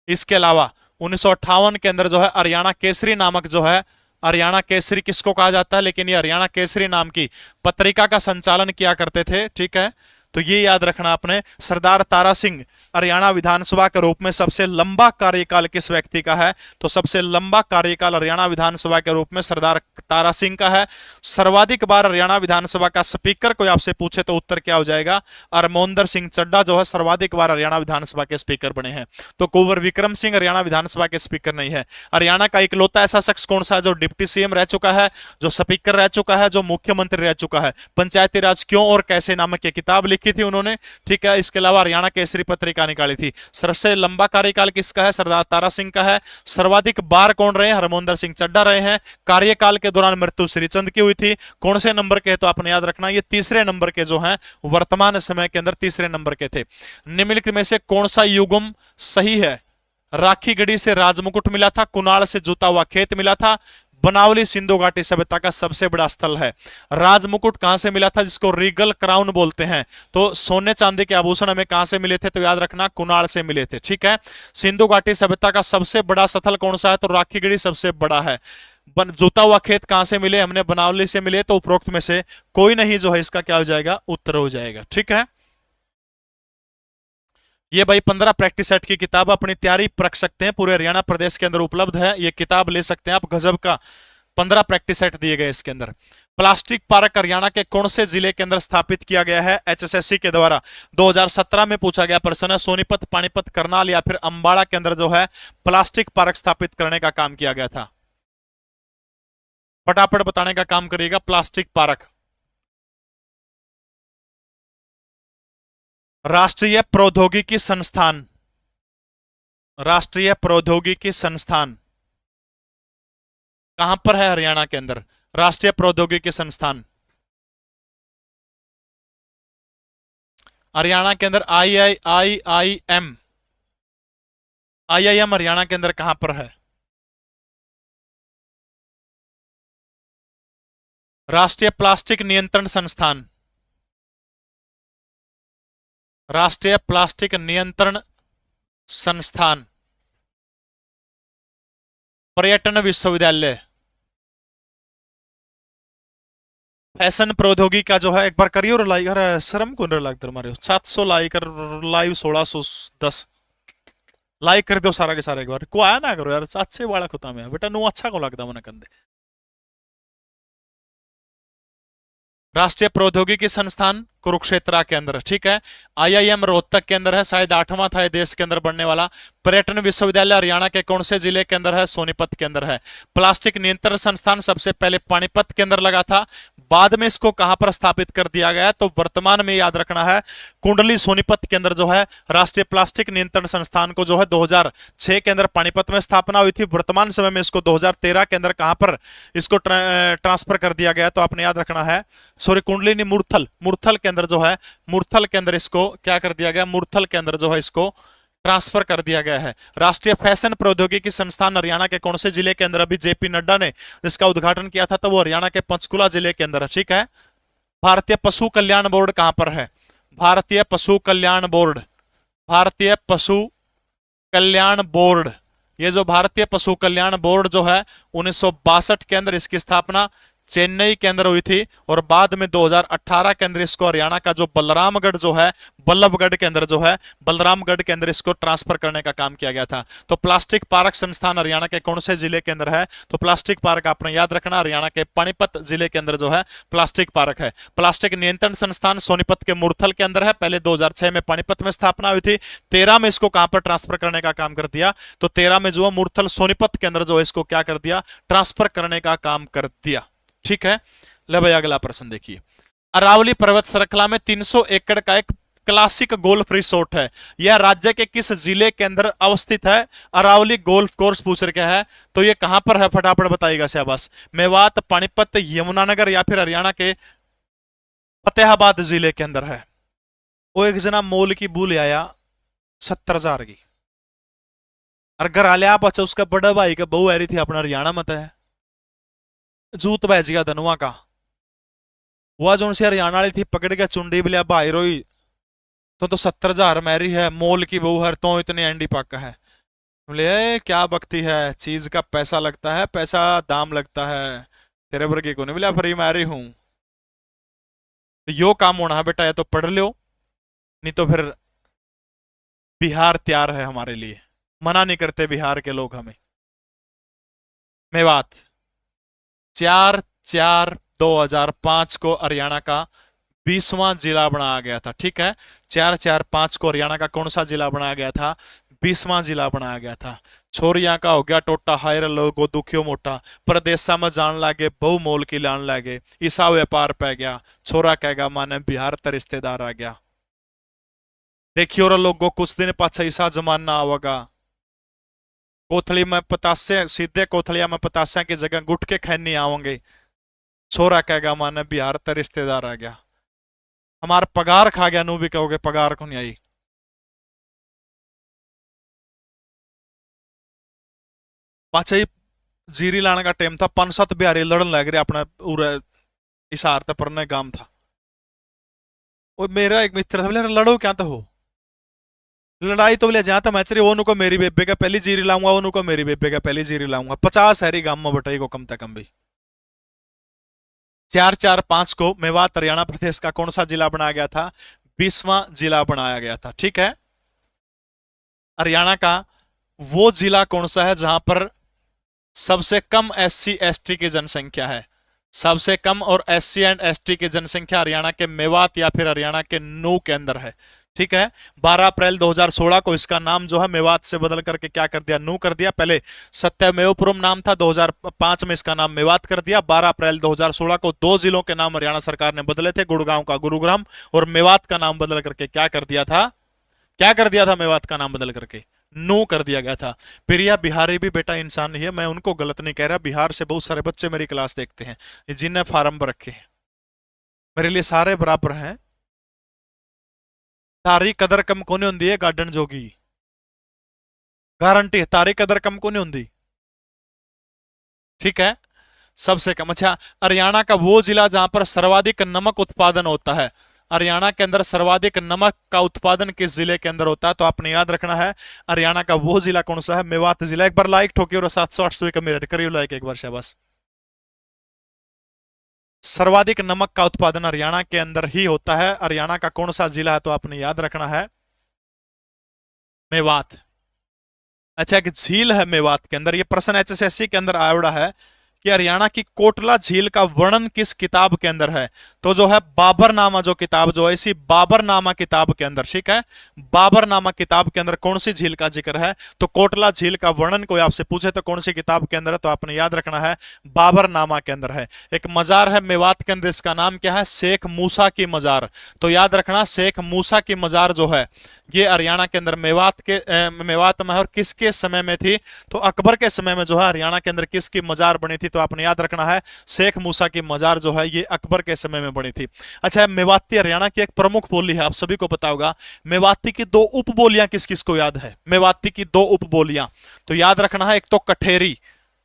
इसके अलावा 1958 के अंदर जो है हरियाणा केसरी नामक जो है, हरियाणा केसरी किसको कहा जाता है, लेकिन ये हरियाणा केसरी नाम की पत्रिका का संचालन किया करते थे, ठीक है। तो ये याद रखना आपने। सरदार तारा सिंह हरियाणा विधानसभा के रूप में सबसे लंबा कार्यकाल किस व्यक्ति का है, तो सबसे लंबा कार्यकाल हरियाणा विधानसभा के रूप में सरदार तारा सिंह का है। सर्वाधिक बार हरियाणा विधानसभा का स्पीकर कोई आपसे पूछे तो उत्तर क्या हो जाएगा? अरमोंदर सिंह चड्डा जो है सर्वाधिक बार हरियाणा विधानसभा के स्पीकर बने हैं। तो कुंवर विक्रम सिंह हरियाणा विधानसभा के स्पीकर नहीं है। हरियाणा का इकलौता ऐसा शख्स कौन सा है जो डिप्टी सीएम रह चुका है, जो स्पीकर रह चुका है, जो मुख्यमंत्री रह चुका है? पंचायती राज क्यों और कैसे नामक की किताब लिखी लिखी थी उन्होंने, ठीक है। इसके अलावा हरियाणा केसरी पत्रिका निकाली थी। सबसे लंबा कार्यकाल किसका है? सरदार तारा सिंह का है। सर्वाधिक बार कौन रहे? हरमोहन सिंह चड्ढा रहे हैं। कार्यकाल के दौरान मृत्यु श्रीचंद की हुई थी। कौन से नंबर के? तो आपने याद रखना ये तीसरे नंबर के जो हैं, वर्तमान समय के अंदर तीसरे नंबर के थे। निम्नलिखित में से कौन सा युग्म सही है? राखीगढ़ी से राजमुकुट मिला था, कुणाल से जुता हुआ खेत मिला था, बनावली सिंधु घाटी सभ्यता का सबसे बड़ा स्थल है। राजमुकुट कहां से मिला था, जिसको रीगल क्राउन बोलते हैं? तो सोने चांदी के आभूषण हमें कहां से मिले थे? तो याद रखना कुणाल से मिले थे, ठीक है। सिंधु घाटी सभ्यता का सबसे बड़ा स्थल कौन सा है? तो राखीगढ़ी सबसे बड़ा है। जुता हुआ खेत कहां से मिले? हमने बनावली से मिले। तो उपरोक्त में से कोई नहीं जो है इसका क्या हो जाएगा? उत्तर हो जाएगा, ठीक है। ये भाई 15 प्रैक्टिस सेट की किताब अपनी तैयारी परख सकते हैं, पूरे हरियाणा प्रदेश के अंदर उपलब्ध है। ये किताब ले सकते हैं आप, गजब का 15 प्रैक्टिस सेट दिए गए इसके अंदर। प्लास्टिक पार्क हरियाणा के कौन से जिले के अंदर स्थापित किया गया है? एचएसएससी के द्वारा 2017 में पूछा गया प्रश्न है। सोनीपत, पानीपत, करनाल या फिर अंबाला के अंदर जो है प्लास्टिक पार्क स्थापित करने का काम किया गया था? फटाफट बताने का काम करिएगा। प्लास्टिक पार्क राष्ट्रीय प्रौद्योगिकी संस्थान, राष्ट्रीय प्रौद्योगिकी संस्थान कहां पर है? हरियाणा के अंदर राष्ट्रीय प्रौद्योगिकी संस्थान। हरियाणा के अंदर आईआईएम हरियाणा के अंदर कहां पर है? राष्ट्रीय प्लास्टिक नियंत्रण संस्थान, राष्ट्रीय प्लास्टिक नियंत्रण संस्थान। पर्यटन विश्वविद्यालय। फैशन प्रौद्योगिकी का जो है, एक बार करियो लाइक, अरे शर्म को लगता हमारे 700 लाइक और लाइव 1610 लाइक कर दो सारा के सारा। एक बार को आया ना करो यार, अच्छे वाला खुता में बेटा नु अच्छा को लगता मैंने कंधे। राष्ट्रीय प्रौद्योगिकी संस्थान कुरुक्षेत्र के अंदर, ठीक है। आईआईएम रोहतक के अंदर है, शायद 8वां था देश के अंदर बनने वाला। पर्यटन विश्वविद्यालय हरियाणा के कौन से जिले के अंदर है? सोनीपत के अंदर है। प्लास्टिक नियंत्रण संस्थान सबसे पहले पानीपत के अंदर लगा था, बाद में इसको कहां पर स्थापित कर दिया गया? तो वर्तमान में याद रखना है कुंडली सोनीपत के अंदर जो है राष्ट्रीय प्लास्टिक नियंत्रण संस्थान को जो है 2006 के अंदर पानीपत में स्थापना हुई थी। वर्तमान समय में इसको 2013 के अंदर कहां पर इसको ट्रांसफर कर दिया गया? तो आपने याद रखना है, सॉरी कुंडली नहीं, मुरथल के अंदर जो है, मुरथल के अंदर इसको क्या कर दिया गया? मुरथल के अंदर जो है इसको ट्रांसफर कर दिया गया है। राष्ट्रीय फैशन प्रौद्योगिकी संस्थान हरियाणा के कौन से जिले के अंदर? अभी जेपी नड्डा ने जिसका उद्घाटन किया था तो वो हरियाणा के पंचकुला जिले के अंदर है, ठीक है। भारतीय पशु कल्याण बोर्ड कहां पर है? भारतीय पशु कल्याण बोर्ड, भारतीय पशु कल्याण बोर्ड। ये जो भारतीय पशु कल्याण बोर्ड जो है 1962 के अंदर इसकी स्थापना चेन्नई के अंदर हुई थी, और बाद में 2018 के अंदर इसको हरियाणा का जो बलरामगढ़ जो है, बल्लभगढ़ के अंदर जो है, बलरामगढ़ के अंदर इसको ट्रांसफर करने का काम किया गया था। तो प्लास्टिक पार्क संस्थान हरियाणा के कौन से जिले के अंदर है? तो प्लास्टिक पार्क आपने याद रखना हरियाणा के पानीपत जिले के अंदर जो है प्लास्टिक पार्क है। प्लास्टिक नियंत्रण संस्थान सोनीपत के मुरथल के अंदर है, पहले 2006 में पानीपत में स्थापना हुई थी। 13 में इसको कहां पर ट्रांसफर करने का काम कर दिया? तो 13 में जो है मुरथल सोनीपत के अंदर जो है इसको क्या कर दिया? ट्रांसफर करने का काम कर दिया, ठीक है। ले भाई अगला प्रश्न देखिए। अरावली पर्वत श्रृंखला में 300 एकड़ का एक क्लासिक गोल्फ रिसोर्ट है, यह राज्य के किस जिले के अंदर अवस्थित है? अरावली गोल्फ कोर्स पूछ रखे है, तो ये कहां पर है? फटाफट बताइएगा शाबाश। मेवात, पानीपत, यमुनानगर या फिर हरियाणा के फतेहाबाद जिले के अंदर है। वो एक जना मोल की बुल आया 70,000 की, और घर आलिया बच्चा उसका बड़ा भाई का बहू आ रही थी अपना हरियाणा मत है, जूत बैच गया धनुआ का। वह जो से हरियाणा वाली थी पकड़ के चुंडी बिलिया भाई रोई, तो 70,000 मैरी है, मोल की बहू है, तो इतनी एंडी पक्का है। बोले क्या बकती है, चीज का पैसा लगता है, पैसा दाम लगता है, तेरे वर्गी को नहीं बोला फ्री मैरी हूं। तो यो काम होना है बेटा, या तो पढ़ लो, नहीं तो फिर बिहार तैयार है हमारे लिए। मना नहीं करते बिहार के लोग हमें। मेवात 4/4/2005 को हरियाणा का 20वां जिला बनाया गया था, ठीक है। 4/4/5 को हरियाणा का कौन सा जिला बनाया गया था? 20वां जिला बनाया गया था। छोरिया का हो गया टोटा, हायर लोगो दुखियो मोटा, परदेसा में जान लागे बहु मोल की लान लागे, ईसा व्यापार पै गया, छोरा कहेगा माने बिहार त रिश्तेदार आ गया। देखियो रे लोगों, कुछ दिन पाछा ऐसा जमाना आवेगा, कोथली में पतासे, सीधे कोथलिया में पतासे की जगह गुटके खैनी आवेंगे। छोरा कहेगा माने बिहार ते रिश्तेदार आ गया, हमारा पगार खा गया, नू भी कहोगे पगार को नहीं आई। पाछा ही जीरी लाने का टाइम था, 5-7 बिहारी लड़न लग रहे अपने पूरे हिसार ते परने गांव था। और मेरा एक मित्र था, बोले लड़ो क्या तो हो, लड़ाई तो बोले जहां तो मैच रही, वो को मेरी बेबे का पहली जीरी लाऊंगा, वो को मेरी बेबे का पहली जीरी लाऊंगा। 50 हैरी गांव में बटाई को कम से कम भी। 4-4-5 को मेवात हरियाणा प्रदेश का कौन सा जिला बनाया गया था? 20वां जिला बनाया गया था। ठीक है, हरियाणा का वो जिला कौन सा है जहां पर सबसे कम SC ST की जनसंख्या है? सबसे कम और SC एंड ST की जनसंख्या हरियाणा के मेवात या फिर हरियाणा के नू के अंदर है। ठीक है, 12 अप्रैल 2016 को इसका नाम जो है मेवात से बदल करके क्या कर दिया? नू कर दिया। पहले सत्यमेवपुरम नाम था, 2005 में इसका नाम मेवात कर दिया। 12 अप्रैल 2016 को 2 जिलों के नाम हरियाणा सरकार ने बदले थे, गुड़गांव का गुरुग्राम और मेवात का नाम बदल करके क्या कर दिया था? क्या कर दिया था? मेवात का नाम बदल करके नो कर दिया गया था। प्रिया बिहारी भी बेटा इंसान नहीं है, मैं उनको गलत नहीं कह रहा। बिहार से बहुत सारे बच्चे मेरी क्लास देखते हैं, जिनने फार्म पर रखे हैं, मेरे लिए सारे बराबर हैं। तारी कदर कम को नहीं होंगी है गार्डन जोगी, गारंटी है, तारी कदर कम को नहीं होंगी। ठीक है, सबसे कम। अच्छा, हरियाणा का वो जिला जहां पर सर्वाधिक नमक उत्पादन होता है, हरियाणा के अंदर सर्वाधिक नमक का उत्पादन किस जिले के अंदर होता है? तो आपने याद रखना है, हरियाणा का वो जिला कौन सा है? मेवात जिला। एक बार लाइक ठोकी और 700-800 का मेरिट करिए लाइक एक बार, शाबाश। सर्वाधिक नमक का उत्पादन हरियाणा के अंदर ही होता है। हरियाणा का कौन सा जिला है? तो आपने याद रखना है मेवात। अच्छा, एक झील है मेवात के अंदर, ये प्रश्न HSSC के अंदर आया है कि हरियाणा की कोटला झील का वर्णन किस किताब के अंदर है? तो जो है बाबरनामा, जो किताब जो है, इसी बाबरनामा किताब के अंदर। ठीक है, बाबरनामा किताब के अंदर कौन सी झील का जिक्र है? तो कोटला झील का वर्णन कोई आपसे पूछे तो कौन सी किताब के अंदर है? तो आपने याद रखना है बाबरनामा के अंदर है। एक मजार है मेवात के अंदर, इसका नाम क्या है? शेख मूसा की मजार। तो याद रखना, शेख मूसा की मजार जो है ये हरियाणा के अंदर मेवात में है। और किसके समय में थी? तो अकबर के समय में जो है हरियाणा के अंदर किसकी मजार बनी थी? तो आपने याद रखना है शेख मूसा की मजार जो है ये अकबर के समय में बनी थी। अच्छा, मेवाती हरियाणा की एक प्रमुख बोली है, आप सभी को पता होगा। मेवाती की 2 उपबोलियां किस किस को याद है? मेवाती की 2 उपबोलियां तो याद रखना है, एक तो कठेरी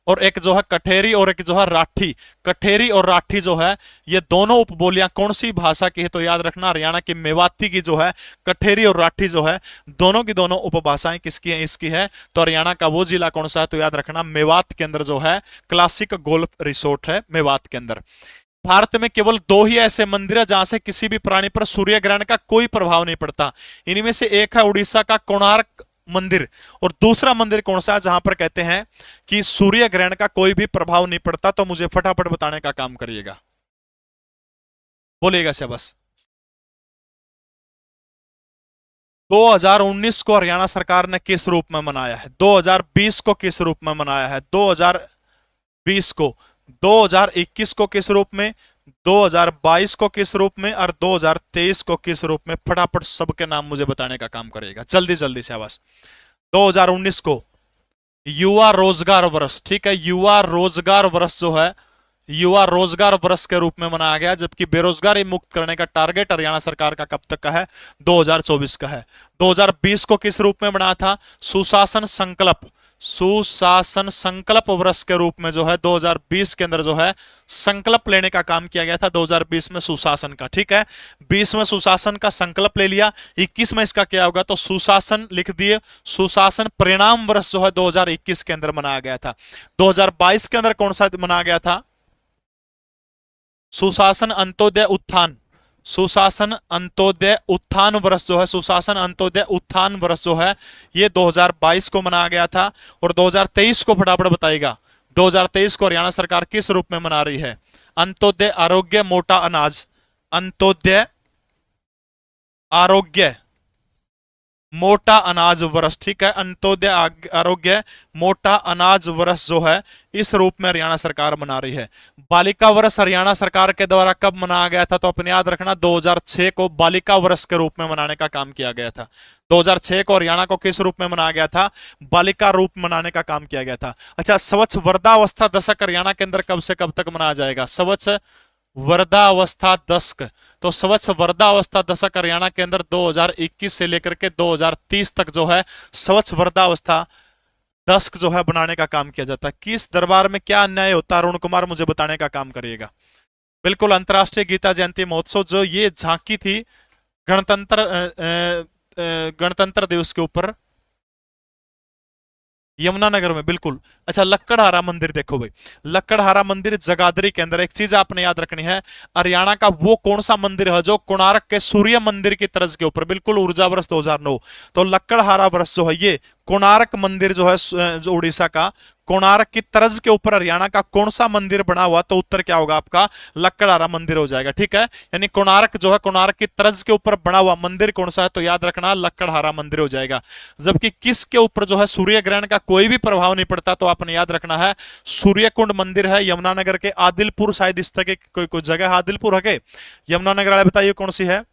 और एक जो है कठेरी और एक जो है राठी। कठेरी और राठी जो है ये दोनों उपबोलियां कौन सी भाषा की है? तो याद रखना, हरियाणा की मेवाती की जो है कठेरी और राठी जो है दोनों की दोनों उपभाषाएं किसकी हैं? इसकी है। तो हरियाणा का वो जिला कौन सा है? तो याद रखना मेवात के अंदर जो है क्लासिक गोल्फ रिसोर्ट है मेवात के अंदर। भारत में केवल 2 ही ऐसे मंदिर है जहां से किसी भी प्राणी पर सूर्य ग्रहण का कोई प्रभाव नहीं पड़ता। इनमें से एक है उड़ीसा का कोणार्क मंदिर और दूसरा मंदिर कौन सा है जहां पर कहते हैं कि सूर्य ग्रहण का कोई भी प्रभाव नहीं पड़ता? तो मुझे फटाफट बताने का काम करिएगा, बोलिएगा से बस। 2019 को हरियाणा सरकार ने किस रूप में मनाया है? 2020 को किस रूप में मनाया है? 2020 को, 2021 को किस रूप में, 2022 को किस रूप में और 2023 को किस रूप में? फटाफट सबके नाम मुझे बताने का काम करेगा, जल्दी जल्दी से आवाज। 2019 को युवा रोजगार वर्ष, ठीक है, युवा रोजगार वर्ष जो है युवा रोजगार वर्ष के रूप में मनाया गया, जबकि बेरोजगारी मुक्त करने का टारगेट हरियाणा सरकार का कब तक का है? 2024 का है। 2020 को किस रूप में मनाया था? सुशासन संकल्प, सुशासन संकल्प वर्ष के रूप में जो है 2020 के अंदर जो है संकल्प लेने का काम किया गया था 2020 में सुशासन का। ठीक है, 20 में सुशासन का संकल्प ले लिया, 21 में इसका क्या होगा? तो सुशासन लिख दिए। सुशासन परिणाम वर्ष जो है 2021 के अंदर मनाया गया था। 2022 के अंदर कौन सा मनाया गया था? सुशासन अंत्योदय उत्थान, सुशासन अंत्योदय उत्थान वर्ष जो है, सुशासन अंत्योदय उत्थान वर्ष जो है ये 2022 को मनाया गया था। और 2023 को फटाफट बताइएगा, 2023 को हरियाणा सरकार किस रूप में मना रही है? अंत्योदय आरोग्य मोटा अनाज, अंत्योदय आरोग्य मोटा अनाज वर्ष, ठीक है, अंत्योदय आरोग्य मोटा अनाज वर्ष जो है इस रूप में हरियाणा सरकार मना रही है। बालिका वर्ष हरियाणा सरकार के द्वारा कब मनाया गया था, तो अपने याद रखना 2006 को बालिका वर्ष के रूप में मनाने का काम किया गया था। 2006 को हरियाणा को किस रूप में मनाया गया था, बालिका रूप मनाने का काम किया गया था। अच्छा, स्वच्छ वर्धावस्था दशक हरियाणा के अंदर कब से कब तक मनाया जाएगा, स्वच्छ वर्धावस्था दशक, तो स्वच्छ वर्धावस्था दशक हरियाणा के अंदर 2021 से लेकर के 2030 तक जो है स्वच्छ वर्धावस्था दशक जो है बनाने का काम किया जाता है। किस दरबार में क्या अन्याय होता है, अरुण कुमार मुझे बताने का काम करिएगा। बिल्कुल, अंतर्राष्ट्रीय गीता जयंती महोत्सव, जो ये झांकी थी गणतंत्र दिवस के ऊपर यमुनानगर में, बिल्कुल। अच्छा, लक्कड़हारा मंदिर देखो भाई, लक्कड़हारा मंदिर जगाधरी के अंदर। एक चीज आपने याद रखनी है, हरियाणा का वो कौन सा मंदिर है जो कोणार्क के सूर्य मंदिर की तर्ज के ऊपर, बिल्कुल ऊर्जा वर्ष 2009, तो लक्कड़हारा वर्ष जो है ये कोणार्क मंदिर जो है, जो उड़ीसा का कोणार्क की तर्ज के ऊपर हरियाणा का कौन सा मंदिर बना हुआ, तो उत्तर क्या होगा आपका, लक्कड़हारा मंदिर हो जाएगा, ठीक है। यानी कोणार्क जो है, कोणार्क की तर्ज के ऊपर बना हुआ मंदिर कौन सा है, तो याद रखना लक्कड़हारा मंदिर हो जाएगा। जबकि किसके ऊपर जो है सूर्य ग्रहण का कोई भी प्रभाव नहीं पड़ता, तो आपने याद रखना है सूर्यकुंड मंदिर है यमुनानगर के, आदिलपुर शायद इस तरह की कोई जगह आदिलपुर है के यमुनानगर वाले, बताइए कौन सी है,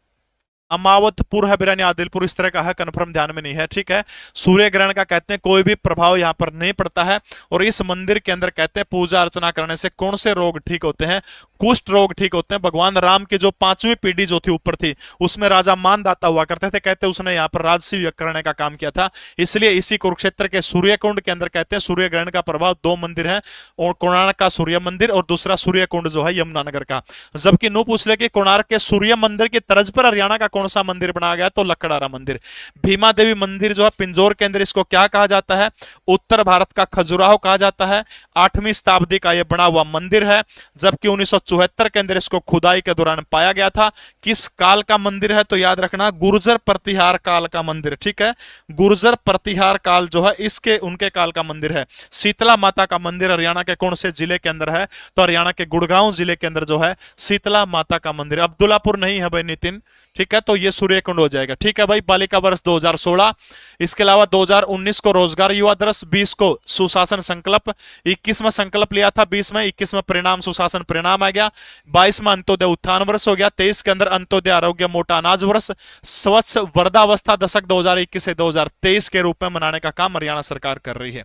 अमावतपुर है बिरानी, आदिलपुर इस तरह का है, कंफर्म ध्यान में नहीं है, ठीक है। सूर्य ग्रहण का कहते हैं कोई भी प्रभाव यहां पर नहीं पड़ता है। और इस मंदिर के अंदर कहते हैं पूजा अर्चना करने से कौन से रोग ठीक होते हैं, कुष्ठ रोग ठीक होते हैं। भगवान राम की जो 5वीं पीढ़ी जो थी ऊपर थी, उसमें राजा मानदाता हुआ करते थे, कहते उसने यहाँ पर राजसी यज्ञ करने का काम किया था, इसलिए इसी कुरुक्षेत्र के सूर्यकुंड के अंदर कहते हैं सूर्य ग्रहण का प्रभाव 2 मंदिर है, और कोणार्क का सूर्य मंदिर और दूसरा सूर्यकुंड जो है यमुनानगर का। जबकि नो पूछ ले कि कोणार्क के सूर्य मंदिर की तर्ज पर हरियाणा का कौन सा मंदिर बनाया गया, तो लक्कड़हारा मंदिर। भीमा देवी मंदिर जो है पिंजौर के अंदर, इसको क्या कहा जाता है, उत्तर भारत का खजुराहो कहा जाता है। 8वीं शताब्दी का यह बना हुआ मंदिर है, जबकि 1974 के अंदर इसको खुदाई के दौरान पाया गया था। किस काल का मंदिर है, तो याद रखना गुर्जर प्रतिहार काल का मंदिर, ठीक है। गुर्जर प्रतिहार काल जो है इसके उनके काल का मंदिर है। शीतला माता का मंदिर हरियाणा के कौन से जिले के अंदर है, तो हरियाणा के गुड़गांव जिले के अंदर जो है शीतला माता का मंदिर। अब्दुल्लापुर नहीं है भाई नितिन, ठीक है, तो ये सूर्यकुंड हो जाएगा, ठीक है भाई। बालिका वर्ष 2016, इसके अलावा 2019 को रोजगार युवा दिवस, 20 को सुशासन संकल्प, 21 में संकल्प लिया था, 20 में, 21 में परिणाम सुशासन परिणाम आ गया, 22 में अंत्योदय उत्थान वर्ष हो गया, 23 के अंदर अंत्योदय आरोग्य मोटा अनाज वर्ष, स्वच्छ वर्धावस्था दशक 2021 से 2023 के रूप में मनाने का काम हरियाणा सरकार कर रही है।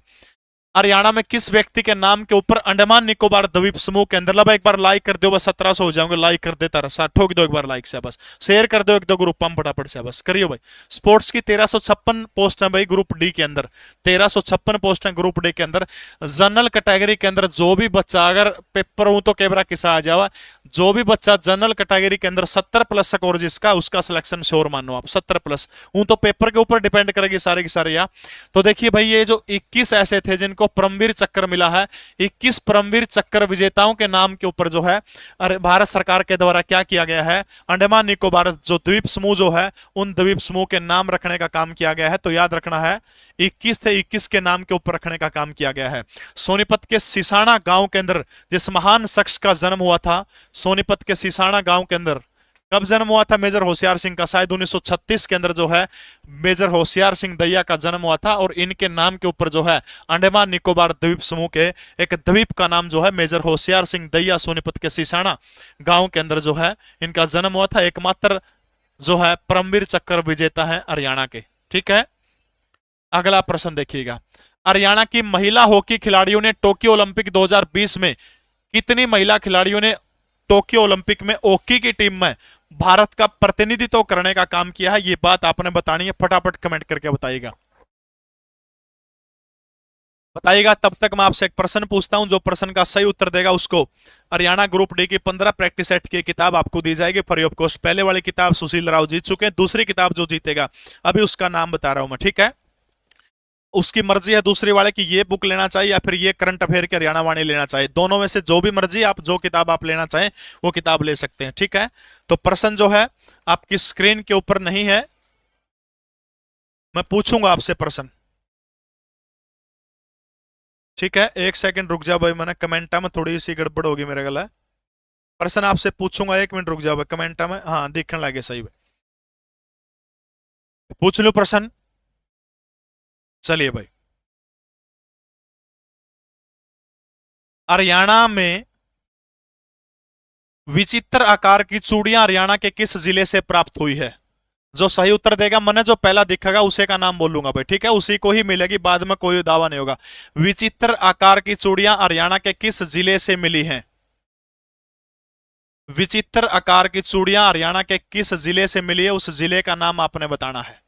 हरियाणा में किस व्यक्ति के नाम के ऊपर अंडमान निकोबार द्वीप समूह के अंदर, एक बार लाइक कर दो, बस 1700 हो जाओगे, लाइक कर देता रहा, ठोक दो एक बार लाइक से, बस शेयर कर दो एक दो ग्रुप में फटाफट से, बस करियो भाई। स्पोर्ट्स की 1356 पोस्ट है भाई ग्रुप डी के अंदर, 1356 पोस्ट है ग्रुप डी के अंदर। जनरल कैटेगरी के अंदर जो भी बच्चा, अगर पेपर हूं तो कैमरा किसा आ जावा, जो भी बच्चा जनरल कैटेगरी के अंदर 70+ स्कोर जिसका, उसका सिलेक्शन श्योर मानो आप, 70+ हूं तो पेपर के ऊपर डिपेंड करेगी सारे की सारे। या तो देखिए भाई, ये जो 21 ऐसे थे जिनको परमवीर चक्र मिला है, 21 परमवीर चक्र विजेताओं के नाम के ऊपर जो है भारत सरकार के द्वारा क्या किया गया है, अंडमान निकोबार जो द्वीप समूह जो है, उन द्वीप समूह के नाम रखने का काम किया गया है। तो याद रखना है 21 थे, 21 के नाम के ऊपर रखने का काम किया गया है। सोनीपत के सिसाना गांव के अंदर जिस महान शख्स का जन्म हुआ था, सोनीपत के सिसाना गांव के अंदर कब जन्म हुआ था, मेजर होशियार सिंह का, शायद 1936 के अंदर जो है मेजर होशियार सिंह दैया का जन्म हुआ था। और इनके नाम के ऊपर जो है अंडमान निकोबार द्वीप समूह के एक द्वीप का नाम जो है मेजर होशियार सिंह दैया, सोनीपत के सिसाना गांव के अंदर जो है इनका जन्म हुआ था। एकमात्र जो है परमवीर चक्र विजेता है हरियाणा के, ठीक है। अगला प्रश्न देखिएगा, हरियाणा की महिला हॉकी खिलाड़ियों ने टोक्यो ओलंपिक 2020 में कितनी महिला खिलाड़ियों ने टोक्यो ओलंपिक में हॉकी की टीम में भारत का प्रतिनिधित्व करने का काम किया है, ये बात आपने बतानी है, फटाफट कमेंट करके बताइएगा। तब तक मैं आपसे एक प्रश्न पूछता हूं, जो प्रश्न का सही उत्तर देगा उसको हरियाणा ग्रुप डी की 15 प्रैक्टिस सेट की किताब आपको दी जाएगी फ्री ऑफ कॉस्ट। पहले वाली किताब सुशील राव जीत चुके हैं, दूसरी किताब जो जीतेगा अभी उसका नाम बता रहा हूं मैं, ठीक है। उसकी मर्जी है दूसरे वाले की ये बुक लेना चाहिए या फिर ये करंट अफेयर के हरियाणा वाणी लेना चाहिए, दोनों में से जो भी मर्जी, आप जो किताब आप लेना चाहें वो किताब ले सकते हैं, ठीक है। तो प्रश्न जो है आपकी स्क्रीन के ऊपर नहीं है, मैं पूछूंगा आपसे प्रश्न, ठीक है। एक सेकंड रुक जा भाई, मैंने कमेंटा में थोड़ी सी गड़बड़ होगी मेरे गला, प्रश्न आपसे पूछूंगा, 1 मिनट रुक जा भाई, कमेंटा में हाँ दिखने लगे सही, पूछ लो प्रश्न। चलिए भाई, हरियाणा में विचित्र आकार की चूड़ियां हरियाणा के किस जिले से प्राप्त हुई है? जो सही उत्तर देगा, मैंने जो पहला दिखेगा उसे का नाम बोलूंगा भाई, ठीक है, उसी को ही मिलेगी, बाद में कोई दावा नहीं होगा। विचित्र आकार की चूड़ियां हरियाणा के किस जिले से मिली हैं? विचित्र आकार की चूड़ियां हरियाणा के किस जिले से मिली है, उस जिले का नाम आपने बताना है।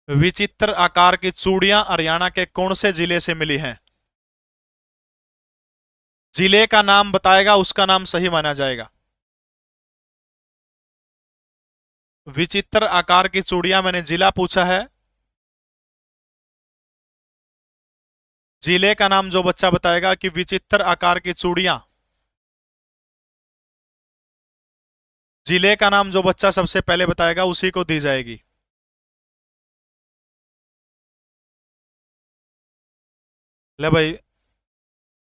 विचित्र आकार की चूड़ियां हरियाणा के कौन से जिले से मिली हैं? जिले का नाम बताएगा, उसका नाम सही माना जाएगा। विचित्र आकार की चूड़ियां, मैंने जिला पूछा है, जिले का नाम जो बच्चा बताएगा कि विचित्र आकार की चूड़ियां, जिले का नाम जो बच्चा सबसे पहले बताएगा उसी को दी जाएगी। ले भाई,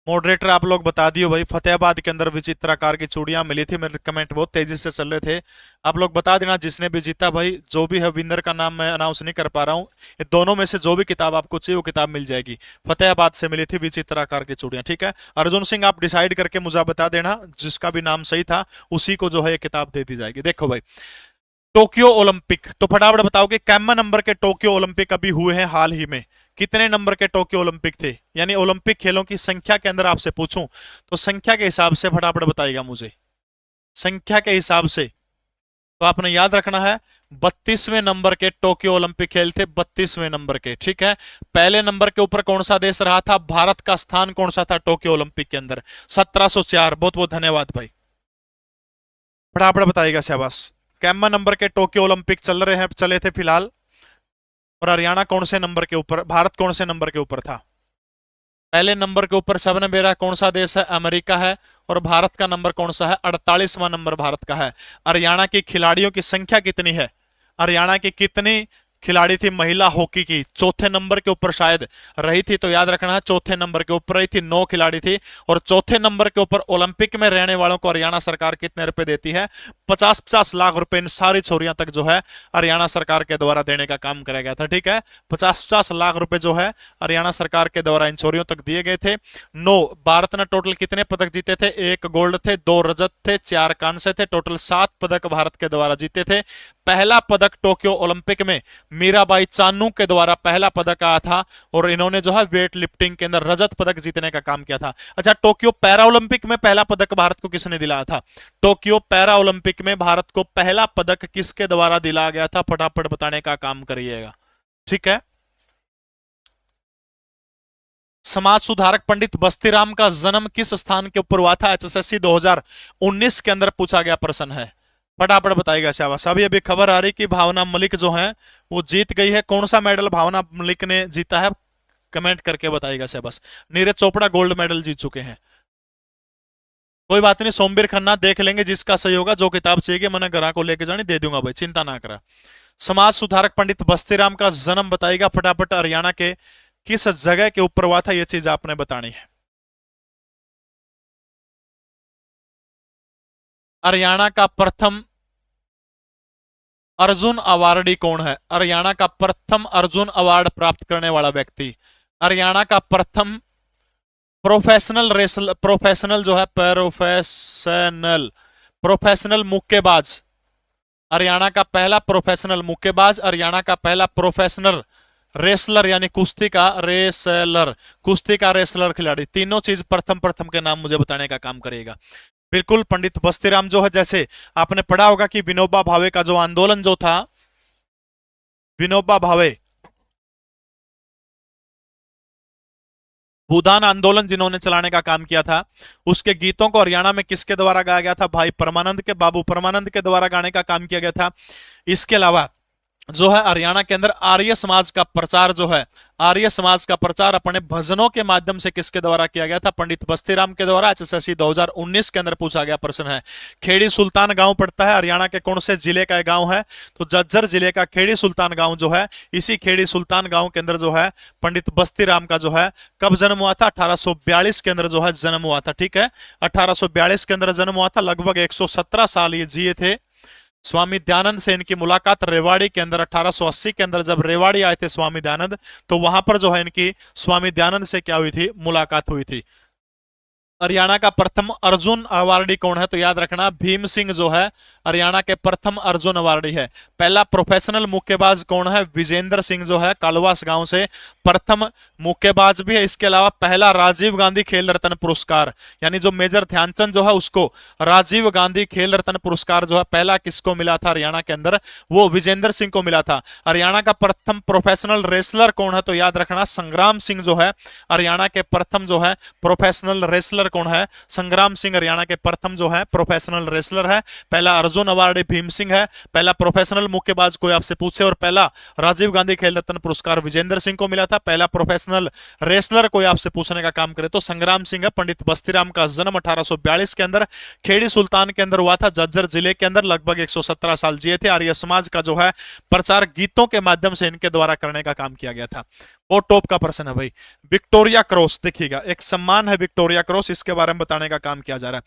मॉडरेटर आप लोग बता दियो भाई, फतेहाबाद के अंदर विचित्र आकार की चूड़ियां मिली थी। मेरे कमेंट बहुत तेजी से चल रहे थे, आप लोग बता देना जिसने भी जीता भाई। जो भी है विनर का नाम मैं अनाउंस नहीं कर पा रहा हूं, ये दोनों में से जो भी किताब आपको चाहिए वो किताब मिल जाएगी। फतेहाबाद से मिली थी विचित्र आकार की चूड़ियां, ठीक है। अर्जुन सिंह आप डिसाइड करके मुझे बता देना, जिसका भी नाम सही था उसी को जो है ये किताब दे दी जाएगी। देखो भाई, टोक्यो ओलंपिक, तो फटाफट बताओ कि कैमन नंबर के टोक्यो ओलंपिक अभी हुए हैं हाल ही में, कितने नंबर के टोक्यो ओलंपिक थे? यानी ओलंपिक खेलों की संख्या के अंदर आपसे पूछूं तो संख्या के हिसाब से फटाफट बताइएगा मुझे, संख्या के हिसाब से। तो आपने याद रखना है 32वें नंबर के टोक्यो ओलंपिक खेल थे, 32वें नंबर के, ठीक है। पहले नंबर के ऊपर कौन सा देश रहा था? भारत का स्थान कौन सा था टोक्यो ओलंपिक के अंदर? 1704। बहुत बहुत धन्यवाद भाई, फटाफट बताइएगा, शाबाश। कैमन नंबर के टोक्यो ओलंपिक चल रहे हैं, चले थे फिलहाल, और हरियाणा कौन से नंबर के ऊपर, भारत कौन से नंबर के ऊपर था? पहले नंबर के ऊपर सबने मेरा कौन सा देश है? अमेरिका है। और भारत का नंबर कौन सा है? 48वां नंबर भारत का है। हरियाणा की खिलाड़ियों की संख्या कितनी है? हरियाणा की कितनी खिलाड़ी थी महिला हॉकी की? चौथे नंबर के ऊपर शायद रही थी, तो याद रखना है चौथे नंबर के ऊपर रही थी, 9 खिलाड़ी थी। और चौथे नंबर के ऊपर ओलंपिक में रहने वालों को हरियाणा सरकार कितने रुपए देती है? 50-50 लाख रुपए इन सारी छोरियां तक जो है हरियाणा सरकार के द्वारा देने का काम कराया गया था, ठीक है। 50-50 लाख रुपए जो है हरियाणा सरकार के द्वारा इन छोरियों तक दिए गए थे। 9 भारत ने टोटल कितने पदक जीते थे? 1 गोल्ड थे, 2 रजत थे, 4 कांस्य थे, टोटल 7 पदक भारत के द्वारा जीते थे। पहला पदक टोक्यो ओलंपिक में मीराबाई चानू के द्वारा पहला पदक आया था, और इन्होंने जो है वेट लिफ्टिंग के अंदर रजत पदक जीतने का काम किया था। अच्छा, टोक्यो पैरा ओलंपिक में पहला पदक भारत को किसने दिलाया था? टोक्यो पैरा ओलंपिक में भारत को पहला पदक किसके द्वारा दिलाया गया था? फटाफट बताने का काम करिएगा, ठीक है। समाज सुधारक पंडित बस्तीराम का जन्म किस स्थान के ऊपर हुआ था? एचएसएससी 2019 के अंदर पूछा गया प्रश्न है, फटाफट बताइएगा, शाबाश। अभी अभी खबर आ रही कि भावना मलिक जो है वो जीत गई है। कौन सा मेडल भावना मलिक ने जीता है? कमेंट करके बताइएगा, शाबाश। नीरज चोपड़ा गोल्ड मेडल जीत चुके हैं। कोई बात नहीं, सोमवीर खन्ना देख लेंगे, जिसका सही होगा, जो किताब चाहिए मैंने ग्राहक को लेके जानी दे दूंगा भाई, चिंता ना करा। समाज सुधारक पंडित बस्तीराम का जन्म बताइएगा फटाफट, हरियाणा के किस जगह के ऊपर हुआ था? यह चीज आपने बतानी है। हरियाणा का प्रथम अर्जुन अवार्डी कौन है? हरियाणा का प्रथम अर्जुन अवार्ड प्राप्त करने वाला व्यक्ति, हरियाणा का प्रथम प्रोफेशनल रेसल, प्रोफेशनल जो है प्रोफेशनल प्रोफेशनल मुक्केबाज, हरियाणा का पहला प्रोफेशनल मुक्केबाज, हरियाणा का पहला प्रोफेशनल रेसलर यानी कुश्ती का रेसलर, कुश्ती का रेसलर खिलाड़ी। तीनों चीज प्रथम प्रथम के नाम मुझे बताने का काम करेगा। बिल्कुल, पंडित बस्तीराम जो है, जैसे आपने पढ़ा होगा कि विनोबा भावे का जो आंदोलन जो था, विनोबा भावे भूदान आंदोलन जिन्होंने चलाने का काम किया था, उसके गीतों को हरियाणा में किसके द्वारा गाया गया था? भाई परमानंद के, बाबू परमानंद के द्वारा गाने का काम किया गया था। इसके अलावा जो है हरियाणा के अंदर आर्य समाज का प्रचार जो है, आर्य समाज का प्रचार अपने भजनों के माध्यम से किसके द्वारा किया गया था? पंडित बस्तीराम के द्वारा। एचएसएससी 2019 के अंदर पूछा गया प्रश्न है। खेड़ी सुल्तान गांव पड़ता है हरियाणा के कौन से जिले का गांव है? तो झज्जर जिले का खेड़ी सुल्तान गांव जो है, इसी खेड़ी सुल्तान गांव के अंदर जो है पंडित बस्तीराम का जो है कब जन्म हुआ था? 1842 के अंदर जो है जन्म हुआ था, ठीक है। 1842 के अंदर जन्म हुआ था, लगभग 117 साल ये जिए थे। स्वामी दयानंद से इनकी मुलाकात रेवाड़ी के अंदर 1880 के अंदर, जब रेवाड़ी आए थे स्वामी दयानंद, तो वहां पर जो है इनकी स्वामी दयानंद से क्या हुई थी, मुलाकात हुई थी। हरियाणा का प्रथम अर्जुन अवार्डी कौन है, तो याद रखना भीम सिंह जो है हरियाणा के प्रथम अर्जुन अवार्डी है। पहला प्रोफेशनल मुक्केबाज कौन है, विजेंद्र सिंह जो है कालवास गांव से प्रथम मुक्केबाज भी है। इसके अलावा पहला राजीव गांधी खेल रत्न पुरस्कार, यानी जो मेजर ध्यानचंद जो है उसको राजीव गांधी खेल रत्न पुरस्कार जो है पहला किसको मिला था हरियाणा के अंदर, वो विजेंद्र सिंह को मिला था। हरियाणा का प्रथम प्रोफेशनल रेसलर कौन है, तो याद रखना संग्राम सिंह जो है हरियाणा के प्रथम जो है प्रोफेशनल रेसलर कौन है, संग्राम सिंह हरियाणा के प्रथम जो है प्रोफेशनल रेसलर है। पहला अर्जुन अवार्डी भीम सिंह है, पहला प्रोफेशनल मुक्केबाज कोई आपसे पूछे और पहला राजीव गांधी खेल रत्न पुरस्कार विजेंद्र सिंह को मिला था। पहला प्रोफेशनल रेसलर कोई आपसे पूछने का काम करे तो संग्राम सिंह है। पंडित बस्तीराम का जन्म 1842 के अंदर खेड़ी सुल्तान के अंदर हुआ था, झज्जर जिले के अंदर, लगभग 117 साल जिए थे। आर्य समाज का जो है प्रचार गीतों के माध्यम से इनके द्वारा करने का काम किया गया था। वो टॉप का प्रश्न है भाई। विक्टोरिया क्रॉस देखिएगा, एक सम्मान है विक्टोरिया क्रॉस, इसके बारे में बताने का काम किया जा रहा है।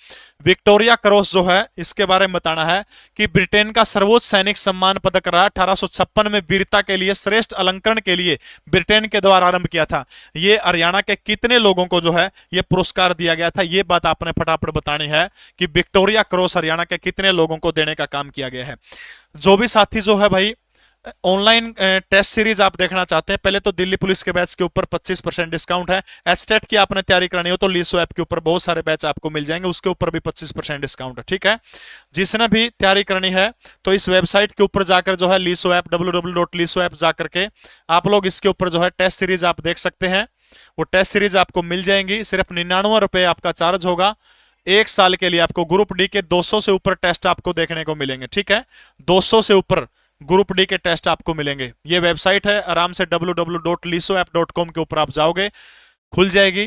विक्टोरिया क्रॉस जो है इसके बारे में बताना है कि ब्रिटेन का सर्वोच्च सैनिक सम्मान पदक रहा। 1856 में वीरता के लिए श्रेष्ठ अलंकरण के लिए ब्रिटेन के द्वारा आरंभ किया था। ये हरियाणा के कितने लोगों को जो है ये पुरस्कार दिया गया था, ये बात आपने फटाफट बतानी है कि विक्टोरिया क्रॉस हरियाणा के कितने लोगों को देने का काम किया गया है। जो भी साथी जो है भाई ऑनलाइन टेस्ट सीरीज आप देखना चाहते हैं, पहले तो दिल्ली पुलिस के बैच के ऊपर 25% डिस्काउंट है। एचटेट की आपने तैयारी करनी हो तो लीसो ऐप के ऊपर बहुत सारे बैच आपको मिल जाएंगे, उसके ऊपर भी 25% डिस्काउंट है। ठीक है, जिसने भी तैयारी करनी है तो इस वेबसाइट के ऊपर जाकर जो है लीसो ऐप www.lisoapp जाकर के आप लोग इसके ऊपर जो है टेस्ट सीरीज आप देख सकते हैं। वो टेस्ट सीरीज आपको मिल जाएंगी, सिर्फ 99 रुपए आपका चार्ज होगा। एक साल के लिए आपको ग्रुप डी के 200 से ऊपर टेस्ट आपको देखने को मिलेंगे। ठीक है, 200 से ऊपर ग्रुप डी के टेस्ट आपको मिलेंगे। ये वेबसाइट है, आराम से www.lisoapp.com के ऊपर आप जाओगे, खुल जाएगी।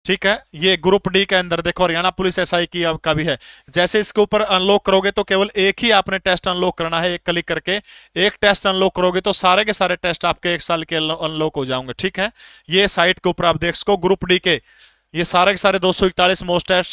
ठीक है, ये ग्रुप डी के अंदर देखो हरियाणा पुलिस एसआई की का भी है। जैसे इसके ऊपर अनलॉक करोगे तो केवल एक ही आपने टेस्ट अनलॉक करना है, एक क्लिक करके एक टेस्ट अनलॉक करोगे तो सारे के सारे टेस्ट आपके एक साल के अनलॉक हो जाएंगे। ठीक है, ये साइट के ऊपर आप देख सको ग्रुप डी के ये सारे के सारे 241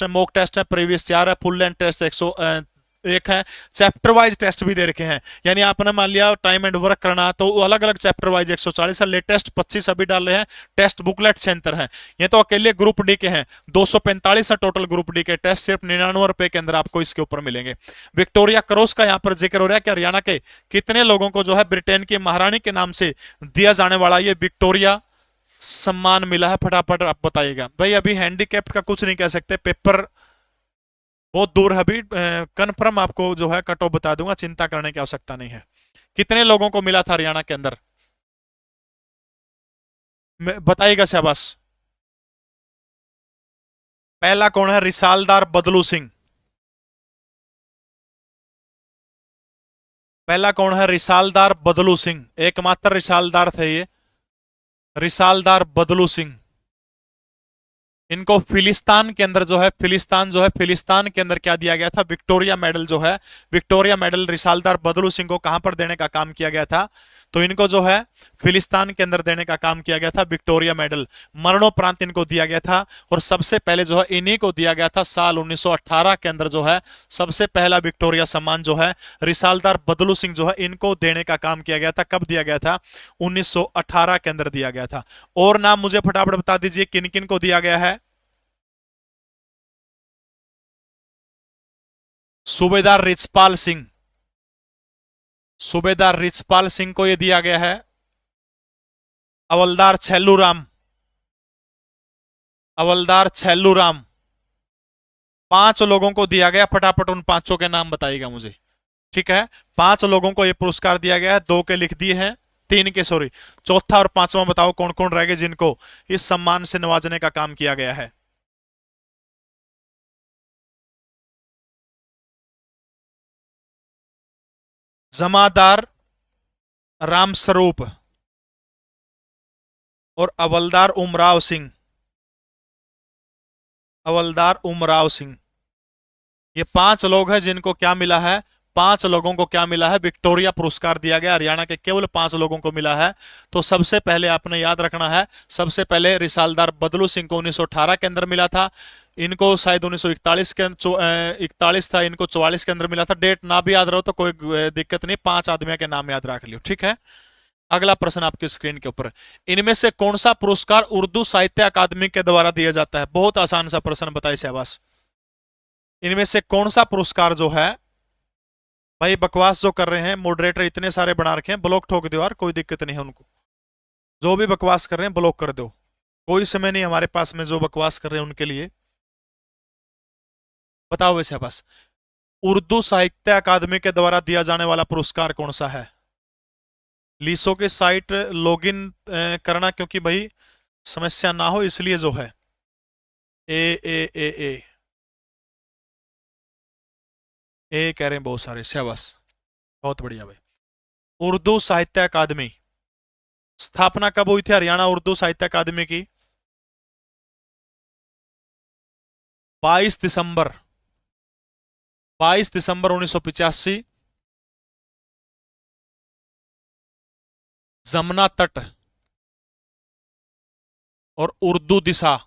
मॉक टेस्ट है, प्रीवियस 4 है, फुल लेंथ टेस्ट 101 है, चैप्टर वाइज टेस्ट भी दे रखे हैं। यानी आपने मान लिया टाइम एंड वर्क करना तो अलग अलग चैप्टर वाइज 140 है, लेटेस्ट 25 अभी डाल रहे हैं, टेस्ट बुकलेट 76 है। ये तो अकेले ग्रुप डी के हैं, 245 है टोटल ग्रुप डी के टेस्ट, सिर्फ 99 रुपए के अंदर आपको इसके ऊपर मिलेंगे। विक्टोरिया क्रॉस का यहाँ पर जिक्र हो रहा है कि हरियाणा के कितने लोगों को जो है ब्रिटेन की महारानी के नाम से दिया जाने वाला ये विक्टोरिया सम्मान मिला है, फटाफट आप बताइएगा भाई। अभी हैंडीकैप्ड का कुछ नहीं कह सकते, पेपर बहुत दूर है अभी, कन्फर्म आपको जो है कट ऑफ बता दूंगा, चिंता करने की आवश्यकता नहीं है। कितने लोगों को मिला था हरियाणा के अंदर बताइएगा शाबाश। पहला कौन है, रिसालदार बदलू सिंह। पहला कौन है, रिसालदार बदलू सिंह, एकमात्र रिसालदार थे ये, रिसालदार बदलू सिंह। इनको फिलिस्तान के अंदर जो है फिलिस्तान के अंदर क्या दिया गया था, विक्टोरिया मेडल जो है, विक्टोरिया मेडल रिसालदार बदलू सिंह को कहां पर देने का काम किया गया था, तो इनको जो है फिलिस्तान के अंदर देने का काम किया गया था। विक्टोरिया मेडल मरणोपरांत इनको दिया गया था और सबसे पहले जो है इन्हीं को दिया गया था साल 1918 के अंदर जो है सबसे पहला विक्टोरिया सम्मान जो है रिसालदार बदलू सिंह जो है इनको देने का काम किया गया था। कब दिया गया था, 1918 के अंदर दिया गया था। और नाम मुझे फटाफट बता दीजिए किन किन को दिया गया है। सूबेदार रिचपाल सिंह, सूबेदार रिचपाल सिंह को यह दिया गया है। हवलदार छेल्लूराम, हवलदार छेल्लूराम, 5 लोगों को दिया गया, फटाफट उन 5 के नाम बताइएगा मुझे। ठीक है, 5 लोगों को यह पुरस्कार दिया गया है, 2 के लिख दिए हैं, 3 के सॉरी, चौथा और 5वां बताओ कौन कौन रह गए जिनको इस सम्मान से नवाजने का काम किया गया है। जमादार रामस्वरूप और हवलदार उमराव सिंह, हवलदार उमराव सिंह, ये 5 लोग हैं जिनको क्या मिला है, 5 लोगों को क्या मिला है, विक्टोरिया पुरस्कार दिया गया। हरियाणा के केवल 5 लोगों को मिला है। तो सबसे पहले आपने याद रखना है, सबसे पहले रिसालदार बदलू सिंह को 1918 के अंदर मिला था। इनको शायद 1941 के 41 था, इनको 44 के अंदर मिला था। डेट ना भी याद रहो तो कोई दिक्कत नहीं, 5 आदमियों के नाम याद रख लियो, ठीक है। अगला प्रश्न आपकी स्क्रीन के ऊपर, इनमें से कौन सा पुरस्कार उर्दू साहित्य अकादमी के द्वारा दिया जाता है? बहुत आसान सा प्रश्न बताइए शहबाज। इनमें से कौन सा पुरस्कार जो है, भाई बकवास जो कर रहे हैं मॉडरेटर इतने सारे बना रखे हैं, ब्लॉक ठोक दो यार, कोई दिक्कत नहीं है उनको। जो भी बकवास कर रहे हैं ब्लॉक कर दो, कोई समय नहीं हमारे पास में जो बकवास कर रहे हैं उनके लिए। बताओ वैसे बस, उर्दू साहित्य अकादमी के द्वारा दिया जाने वाला पुरस्कार कौन सा है? लीसो की साइट लॉगिन करना, क्योंकि भाई समस्या ना हो इसलिए जो है। ए ए कह रहे हैं बहुत सारे, शाबाश, बहुत बढ़िया भाई। उर्दू साहित्य अकादमी स्थापना कब हुई थी हरियाणा उर्दू साहित्य अकादमी की? 22 दिसंबर 22 दिसंबर 1985, जमुना तट और उर्दू दिशा।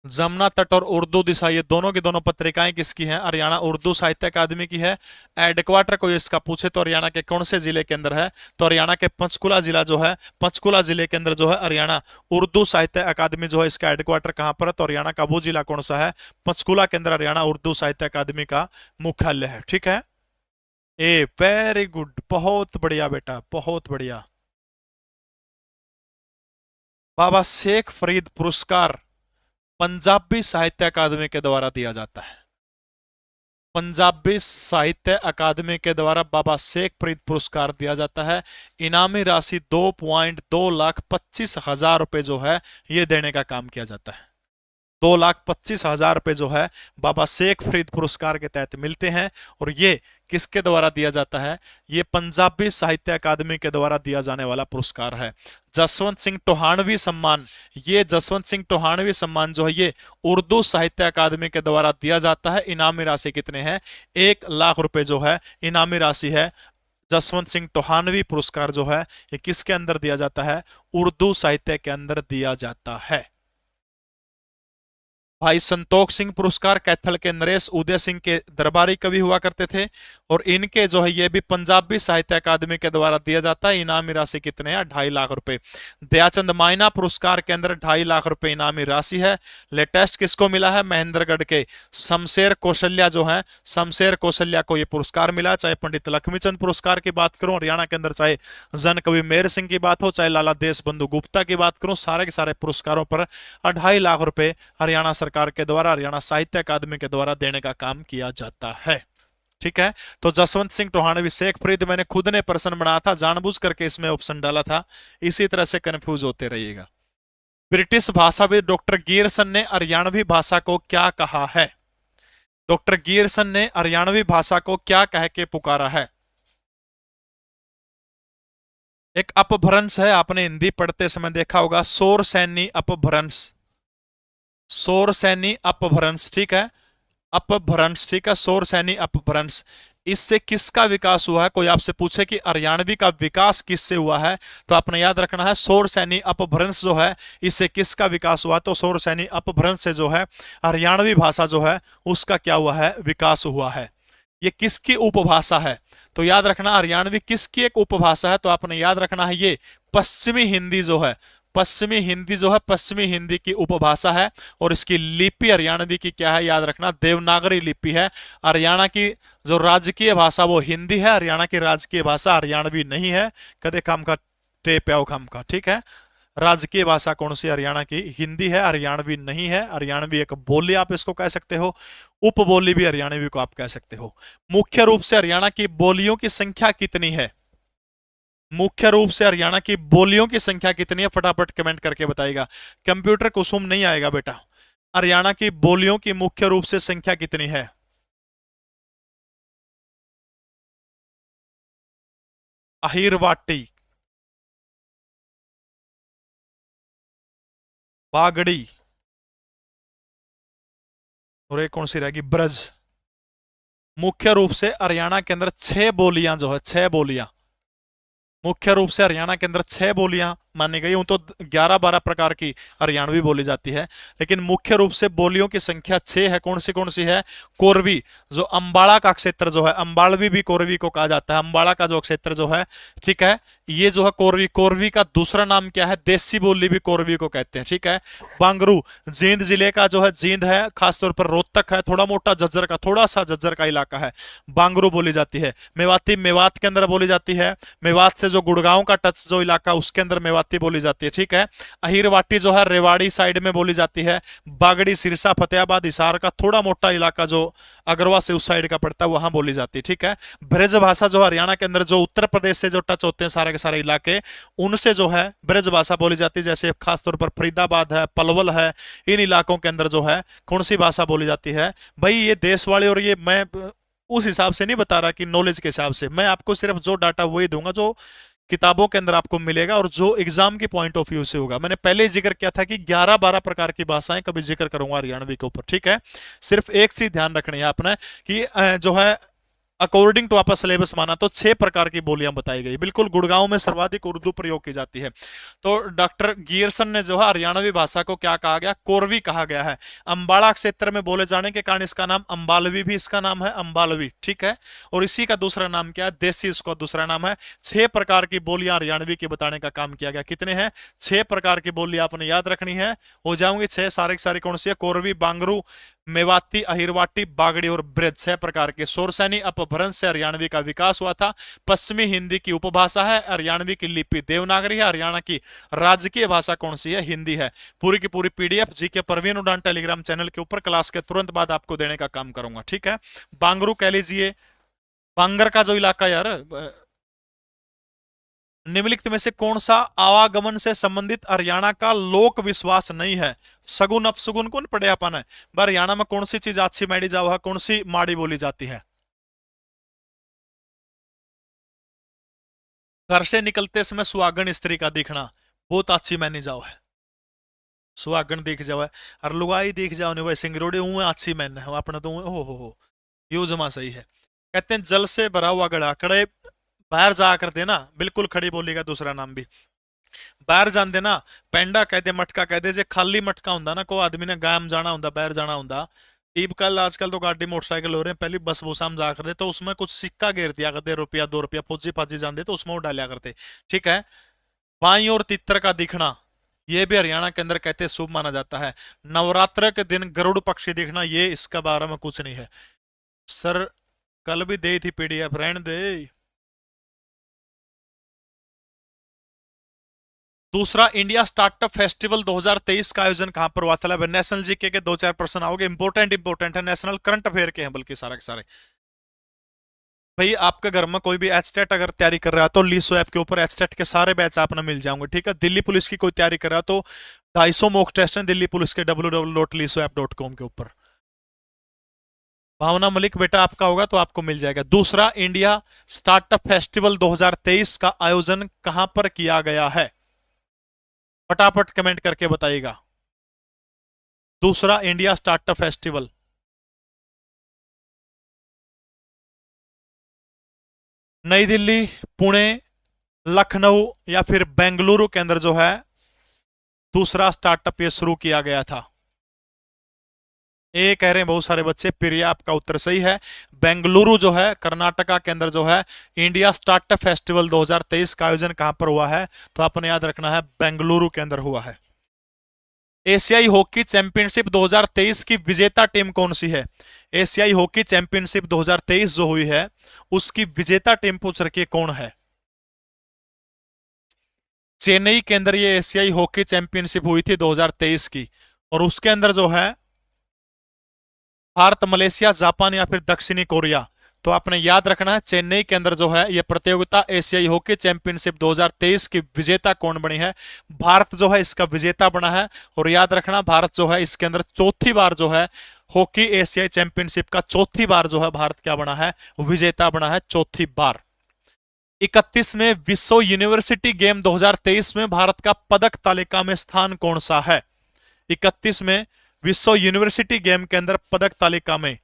जमुना तट और उर्दू दिशा ये दोनों की दोनों पत्रिकाएं किसकी हैं? हरियाणा उर्दू साहित्य अकादमी की है। हेडक्वार्टर कोई इसका पूछे तो हरियाणा के कौन से जिले के अंदर है? तो हरियाणा के पंचकुला जिला जो है, पंचकुला जिले के अंदर जो है हरियाणा उर्दू साहित्य अकादमी जो है, इसका हेडक्वार्टर कहां पर है? तो हरियाणा का वो जिला कौन सा है? पंचकुला के अंदर हरियाणा उर्दू साहित्य अकादमी का मुख्यालय है, ठीक है। ए वेरी गुड, बहुत बढ़िया बेटा, बहुत बढ़िया। बाबा शेख फरीद पुरस्कार पंजाबी साहित्य अकादमी के द्वारा दिया जाता है। पंजाबी साहित्य अकादमी के द्वारा बाबा शेख फरीद पुरस्कार दिया जाता है। इनामी राशि 2,25,हजार रुपए जो है ये देने का काम किया जाता है। 2,25,000 रुपए जो है बाबा शेख फरीद पुरस्कार के तहत मिलते हैं। और ये किसके द्वारा दिया जाता है? ये पंजाबी साहित्य अकादमी के द्वारा दिया जाने वाला पुरस्कार है। जसवंत सिंह टोहानवी सम्मान, ये जसवंत सिंह टोहानवी सम्मान जो है ये उर्दू साहित्य अकादमी के द्वारा दिया जाता है। इनामी राशि कितने हैं? 1,00,000 रुपए जो है इनामी राशि है। जसवंत सिंह टोहानवी पुरस्कार जो है ये किसके अंदर दिया जाता है? उर्दू साहित्य के अंदर दिया जाता है। भाई संतोख सिंह पुरस्कार कैथल के नरेश उदय सिंह के दरबारी कवि हुआ करते थे। और इनके जो है ये भी पंजाबी साहित्य अकादमी के द्वारा दिया जाता है। इनामी राशि कितने हैं? 2.5 लाख रुपए। दयाचंद मायना पुरस्कार के अंदर 2.5 लाख रुपए इनामी राशि है। लेटेस्ट किसको मिला है? महेंद्रगढ़ के शमशेर कौशल्या जो है, शमशेर कौशल्या को ये पुरस्कार मिला। चाहे पंडित लक्ष्मीचंद पुरस्कार की बात करूं हरियाणा के अंदर, चाहे जन कवि मेहर सिंह की बात हो, चाहे लाला देश बंधु गुप्ता की बात करूं, सारे के सारे पुरस्कारों पर 2.5 लाख रुपए हरियाणा सरकार के द्वारा, हरियाणा साहित्य अकादमी के द्वारा देने का काम किया जाता है, ठीक है। तो जसवंत सिंह टोहानवी, शेख फरीद मैंने खुद ने प्रश्न बनाया था, जानबूझ करके इसमें ऑप्शन डाला था, इसी तरह से कंफ्यूज होते रहिएगा। ब्रिटिश भाषाविद डॉक्टर गियरसन ने हरियाणवी भाषा को क्या कहा है? डॉक्टर गियरसन ने हरियाणवी भाषा को क्या कह के पुकारा है? एक अपभ्रंश है, आपने हिंदी पढ़ते समय देखा होगा, शोर सैनी अपभ्रंश, शोर सैनी अपभ्रंश, ठीक है, अपभ्रंश, ठीक है, शोर सैनी अपभ्रंश। इससे किसका विकास हुआ है? कोई आपसे पूछे कि हरियाणवी का विकास किससे हुआ है, तो आपने याद रखना है शोर सैनी अपभ्रंश जो है इससे किसका विकास हुआ? तो शोर सैनी अपभ्रंश से जो है हरियाणवी भाषा जो है उसका क्या हुआ है? विकास हुआ है। ये किसकी उपभाषा है? तो याद रखना हरियाणवी किसकी एक उपभाषा है? तो आपने याद रखना है ये पश्चिमी हिंदी जो है, पश्चिमी हिंदी जो है पश्चिमी हिंदी की उपभाषा है। और इसकी लिपि हरियाणवी की क्या है? याद रखना देवनागरी लिपि है। हरियाणा की जो राजकीय भाषा वो हिंदी है, हरियाणा की राजकीय भाषा हरियाणवी नहीं है। कदे काम का टेप आओ काम का, ठीक है। राजकीय भाषा कौन सी? हरियाणा की हिंदी है, हरियाणवी नहीं है। हरियाणवी एक बोली आप इसको कह सकते हो, उपबोली भी हरियाणवी को आप कह सकते हो। मुख्य रूप से हरियाणा की बोलियों की संख्या कितनी है? मुख्य रूप से हरियाणा की बोलियों की संख्या कितनी है? फटाफट कमेंट करके बताएगा, कंप्यूटर कुसुम नहीं आएगा बेटा। हरियाणा की बोलियों की मुख्य रूप से संख्या कितनी है? अहिरवाटी, बागड़ी, और एक कौन सी रहेगी? ब्रज। मुख्य रूप से हरियाणा के अंदर 6 बोलियां जो है, 6 बोलियां, मुख्य रूप से हरियाणा के अंदर 6 बोलियां मानी गई हूं, तो 11-12 प्रकार की हरियाणवी बोली जाती है, लेकिन मुख्य रूप से बोलियों की संख्या 6 है। कौन सी है? कोरवी, जो अंबाला का क्षेत्र जो है, अंबालवी भी कोरवी को कहा जाता है, अंबाला का जो क्षेत्र जो है, ठीक है, ये जो है कोरवी। कोरवी का दूसरा नाम क्या है? देसी बोली भी कोरवी को कहते हैं, ठीक है। बांगरू, जींद जिले का जो है, जींद है, खासतौर पर रोहतक है, थोड़ा मोटा झज्जर का, थोड़ा सा झज्जर का इलाका है, बांगरू बोली जाती है। मेवाती, मेवात के अंदर बोली जाती है, मेवात से जो गुड़गांव का टच जो इलाका, उसके अंदर मेवाती बोली जाती है, ठीक है। अहिरवाटी जो है रेवाड़ी साइड में बोली जाती है। बागड़ी, सिरसा, फतेहाबाद, हिसार का थोड़ा मोटा इलाका जो अगरवा से उस साइड का पड़ता है, वहां बोली जाती है, ठीक है। ब्रज भाषा जो हरियाणा के अंदर जो उत्तर प्रदेश से जो टच होते हैं सारे के सारे इलाके, उनसे जो है ब्रज भाषा बोली जाती है। जैसे खासतौर पर फरीदाबाद है, पलवल है, इन इलाकों के अंदर जो है कौन सी भाषा बोली जाती है? भाई ये देश वाले, और ये मैं उस हिसाब से नहीं बता रहा कि नॉलेज के हिसाब से, मैं आपको सिर्फ जो डाटा वही दूंगा जो किताबों के अंदर आपको मिलेगा और जो एग्जाम के पॉइंट ऑफ व्यू से होगा। मैंने पहले ही जिक्र किया था कि 11-12 प्रकार की भाषाएं कभी जिक्र करूंगा हरियाणवी के ऊपर, ठीक है। सिर्फ एक चीज ध्यान रखनी है आपने कि जो है अकॉर्डिंग टू आपका सिलेबस माना तो 6 प्रकार की बोलियां बताई गई। बिल्कुल, गुड़गांव में सर्वाधिक उर्दू प्रयोग की जाती है। तो डॉक्टर गियरसन ने जो है हरियाणवी भाषा को क्या कहा गया? कोरवी कहा गया है। अंबाला क्षेत्र में बोले जाने के कारण इसका नाम अंबालवी भी इसका नाम है, अंबालवी, ठीक है। और इसी का दूसरा नाम क्या है? देसी, इसका दूसरा नाम है। 6 प्रकार की बोलियां हरियाणवी के बताने का काम किया गया। कितने हैं? 6 प्रकार की बोली आपने याद रखनी है, हो जाऊंगी 6, सारे के सारे कौन सी है? कोरवी, बांगरू, मेवाती, अहिरवाटी, बागड़ी और ब्रज, 6 प्रकार के। शोरसैनी अपभ्रंश से हरियाणवी का विकास हुआ था। पश्चिमी हिंदी की उपभाषा है। हरियाणवी की लिपि देवनागरी है। हरियाणा की राजकीय भाषा कौन सी है? हिंदी है। पूरी की पूरी पीडीएफ जीके परवीन उड़ान टेलीग्राम चैनल के ऊपर क्लास के तुरंत बाद आपको देने का काम करूंगा, ठीक है। बांगरू कह लीजिए, बांगर का जो इलाका यार, निम्नलिखित में से कौन सा आवागमन से संबंधित हरियाणा का लोक विश्वास नहीं है? सगुन अपसगुन कौन पढ़े अपन है? हरियाणा में कौन सी चीज अच्छी मैडी जाओ है, कौन सी माड़ी बोली जाती है? घर से निकलते समय सुहागन स्त्री का दिखना बहुत अच्छी मैनी जाओ है, सुहागन दिख जाओ है। और लुगाई दिख जाओ नहीं भाई, सिंगरोड़े हुए अच्छी मैन है अपने तो, हो यो जमा सही है। कहते हैं जल से भरा हुआ गड़ा, कड़े बाहर जा कर देना, बिल्कुल खड़ी बोली का दूसरा नाम भी बाहर जान देना। पेंडा कह दे, मटका कह दे, जे खाली मटका हुंदा ना, को आदमी ने गायम जाना हुंदा, बाहर जाना हुंदा। इब कल आजकल तो गाड़ी मोटरसाइकिल हो रहे हैं, पहले बस बूसाम जा करते तो उसमें कुछ सिक्का घेर दिया करते, रुपया 2 रुपया फौजी फाजी जाते तो उसमें वो डालिया करते, ठीक है। बाई और तितर का दिखना, ये भी हरियाणा के अंदर कहते शुभ माना जाता है। नवरात्र के दिन गरुड़ पक्षी दिखना, ये इसका बारे में कुछ नहीं है सर, कल भी दे थी पीडीएफ, रहने दे। दूसरा, इंडिया स्टार्टअप फेस्टिवल 2023 का आयोजन कहां पर हुआ था? नेशनल जीके के 2-4 प्रश्न आओगे, इंपोर्टेंट है, नेशनल करंट अफेयर के हैं बल्कि सारे के सारे। भाई आपके घर में कोई भी एचटेट अगर तैयारी कर रहा है तो लीसो ऐप के ऊपर एचटेट के सारे बैच आपने मिल जाओगे, ठीक है। दिल्ली पुलिस की कोई तैयारी कर रहा है तो 250 मॉक टेस्ट है दिल्ली पुलिस के www.lisoapp.com के ऊपर। भावना मलिक बेटा आपका होगा तो आपको मिल जाएगा। दूसरा, इंडिया स्टार्टअप फेस्टिवल 2023 का आयोजन कहां पर किया गया है? फटाफट कमेंट करके बताइएगा। दूसरा इंडिया स्टार्टअप फेस्टिवल नई दिल्ली, पुणे, लखनऊ या फिर बेंगलुरु के अंदर जो है दूसरा स्टार्टअप ये शुरू किया गया था। ये कह रहे हैं बहुत सारे बच्चे, प्रिया आपका उत्तर सही है। बेंगलुरु जो है कर्नाटका के अंदर जो है इंडिया स्टार्टअप फेस्टिवल 2023 का आयोजन कहां पर हुआ है? तो आपने याद रखना है बेंगलुरु के अंदर हुआ है। एशियाई हॉकी चैंपियनशिप 2023 की विजेता टीम कौन सी है? एशियाई हॉकी चैंपियनशिप 2023 जो हुई है उसकी विजेता टीम पूछ रखी है कौन है? चेन्नई के अंदर ये एशियाई हॉकी चैंपियनशिप हुई थी 2023 की, और उसके अंदर जो है भारत, मलेशिया, जापान या फिर दक्षिणी कोरिया। तो आपने याद रखना है चेन्नई के अंदर जो है यह प्रतियोगिता एशियाई हॉकी चैंपियनशिप 2023 की विजेता कौन बनी है? भारत जो है इसका विजेता बना है। और याद रखना भारत जो है इसके अंदर चौथी बार जो है हॉकी एशियाई चैंपियनशिप का चौथी बार जो है भारत क्या बना है? विजेता बना है, चौथी बार। 31वें विश्व यूनिवर्सिटी गेम 2023 में भारत का पदक तालिका में स्थान कौन सा है? 31वें विश्व यूनिवर्सिटी गेम के अंदर पदक तालिका में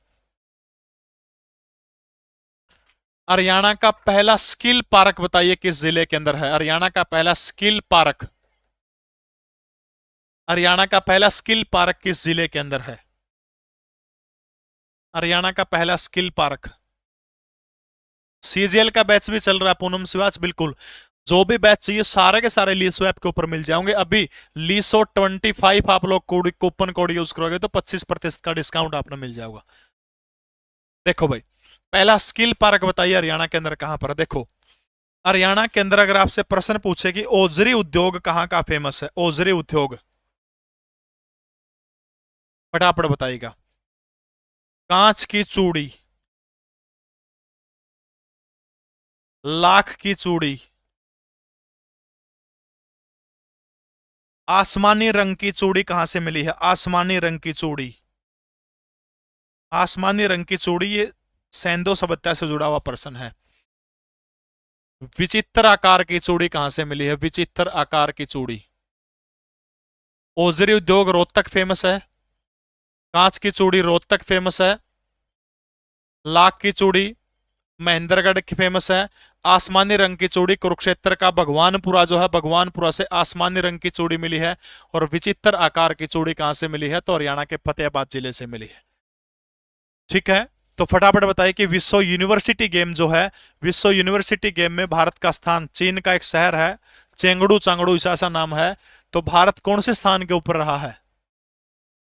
हरियाणा का पहला स्किल पार्क बताइए किस जिले के अंदर है? हरियाणा का पहला स्किल पार्क, हरियाणा का पहला स्किल पार्क किस जिले के अंदर है? हरियाणा का पहला स्किल पार्क। सीजीएल का बैच भी चल रहा है पूनम शिवाच, बिल्कुल जो भी बैच चाहिए सारे के सारे लीसो ऐप के ऊपर मिल जाएंगे। अभी लीसो 25 आप लोग कोड कूपन कोड यूज करोगे तो 25% का डिस्काउंट आपको मिल जाएगा। देखो भाई, पहला स्किल पार्क बताइए हरियाणा के अंदर कहां पर है? देखो हरियाणा के अंदर अगर आपसे प्रश्न पूछे कि ओजरी उद्योग कहां का फेमस है, ओजरी उद्योग फटाफट बताइएगा। कांच की चूड़ी, लाख की चूड़ी, आसमानी रंग की चूड़ी कहां से मिली है? आसमानी रंग की चूड़ी, आसमानी रंग की चूड़ी, ये सैंदो सभ्यता से जुड़ा हुआ प्रश्न है। विचित्र आकार की चूड़ी कहां से मिली है? विचित्र आकार की चूड़ी। ओजरी उद्योग रोहतक फेमस है, कांच की चूड़ी रोहतक फेमस है, लाख की चूड़ी महेंद्रगढ़ की फेमस है, आसमानी रंग की चूड़ी कुरुक्षेत्र का भगवानपुरा जो है, भगवानपुरा से आसमानी रंग की चूड़ी मिली है। और विचित्र आकार की चूड़ी कहां से मिली है? तो हरियाणा के फतेहाबाद जिले से मिली है। ठीक है, तो फटाफट बताइए कि विश्व यूनिवर्सिटी गेम जो है, विश्व यूनिवर्सिटी गेम में भारत का स्थान, चीन का एक शहर है चेंगडू चांगड़ू ऐसा नाम है, तो भारत कौन से स्थान के ऊपर रहा है?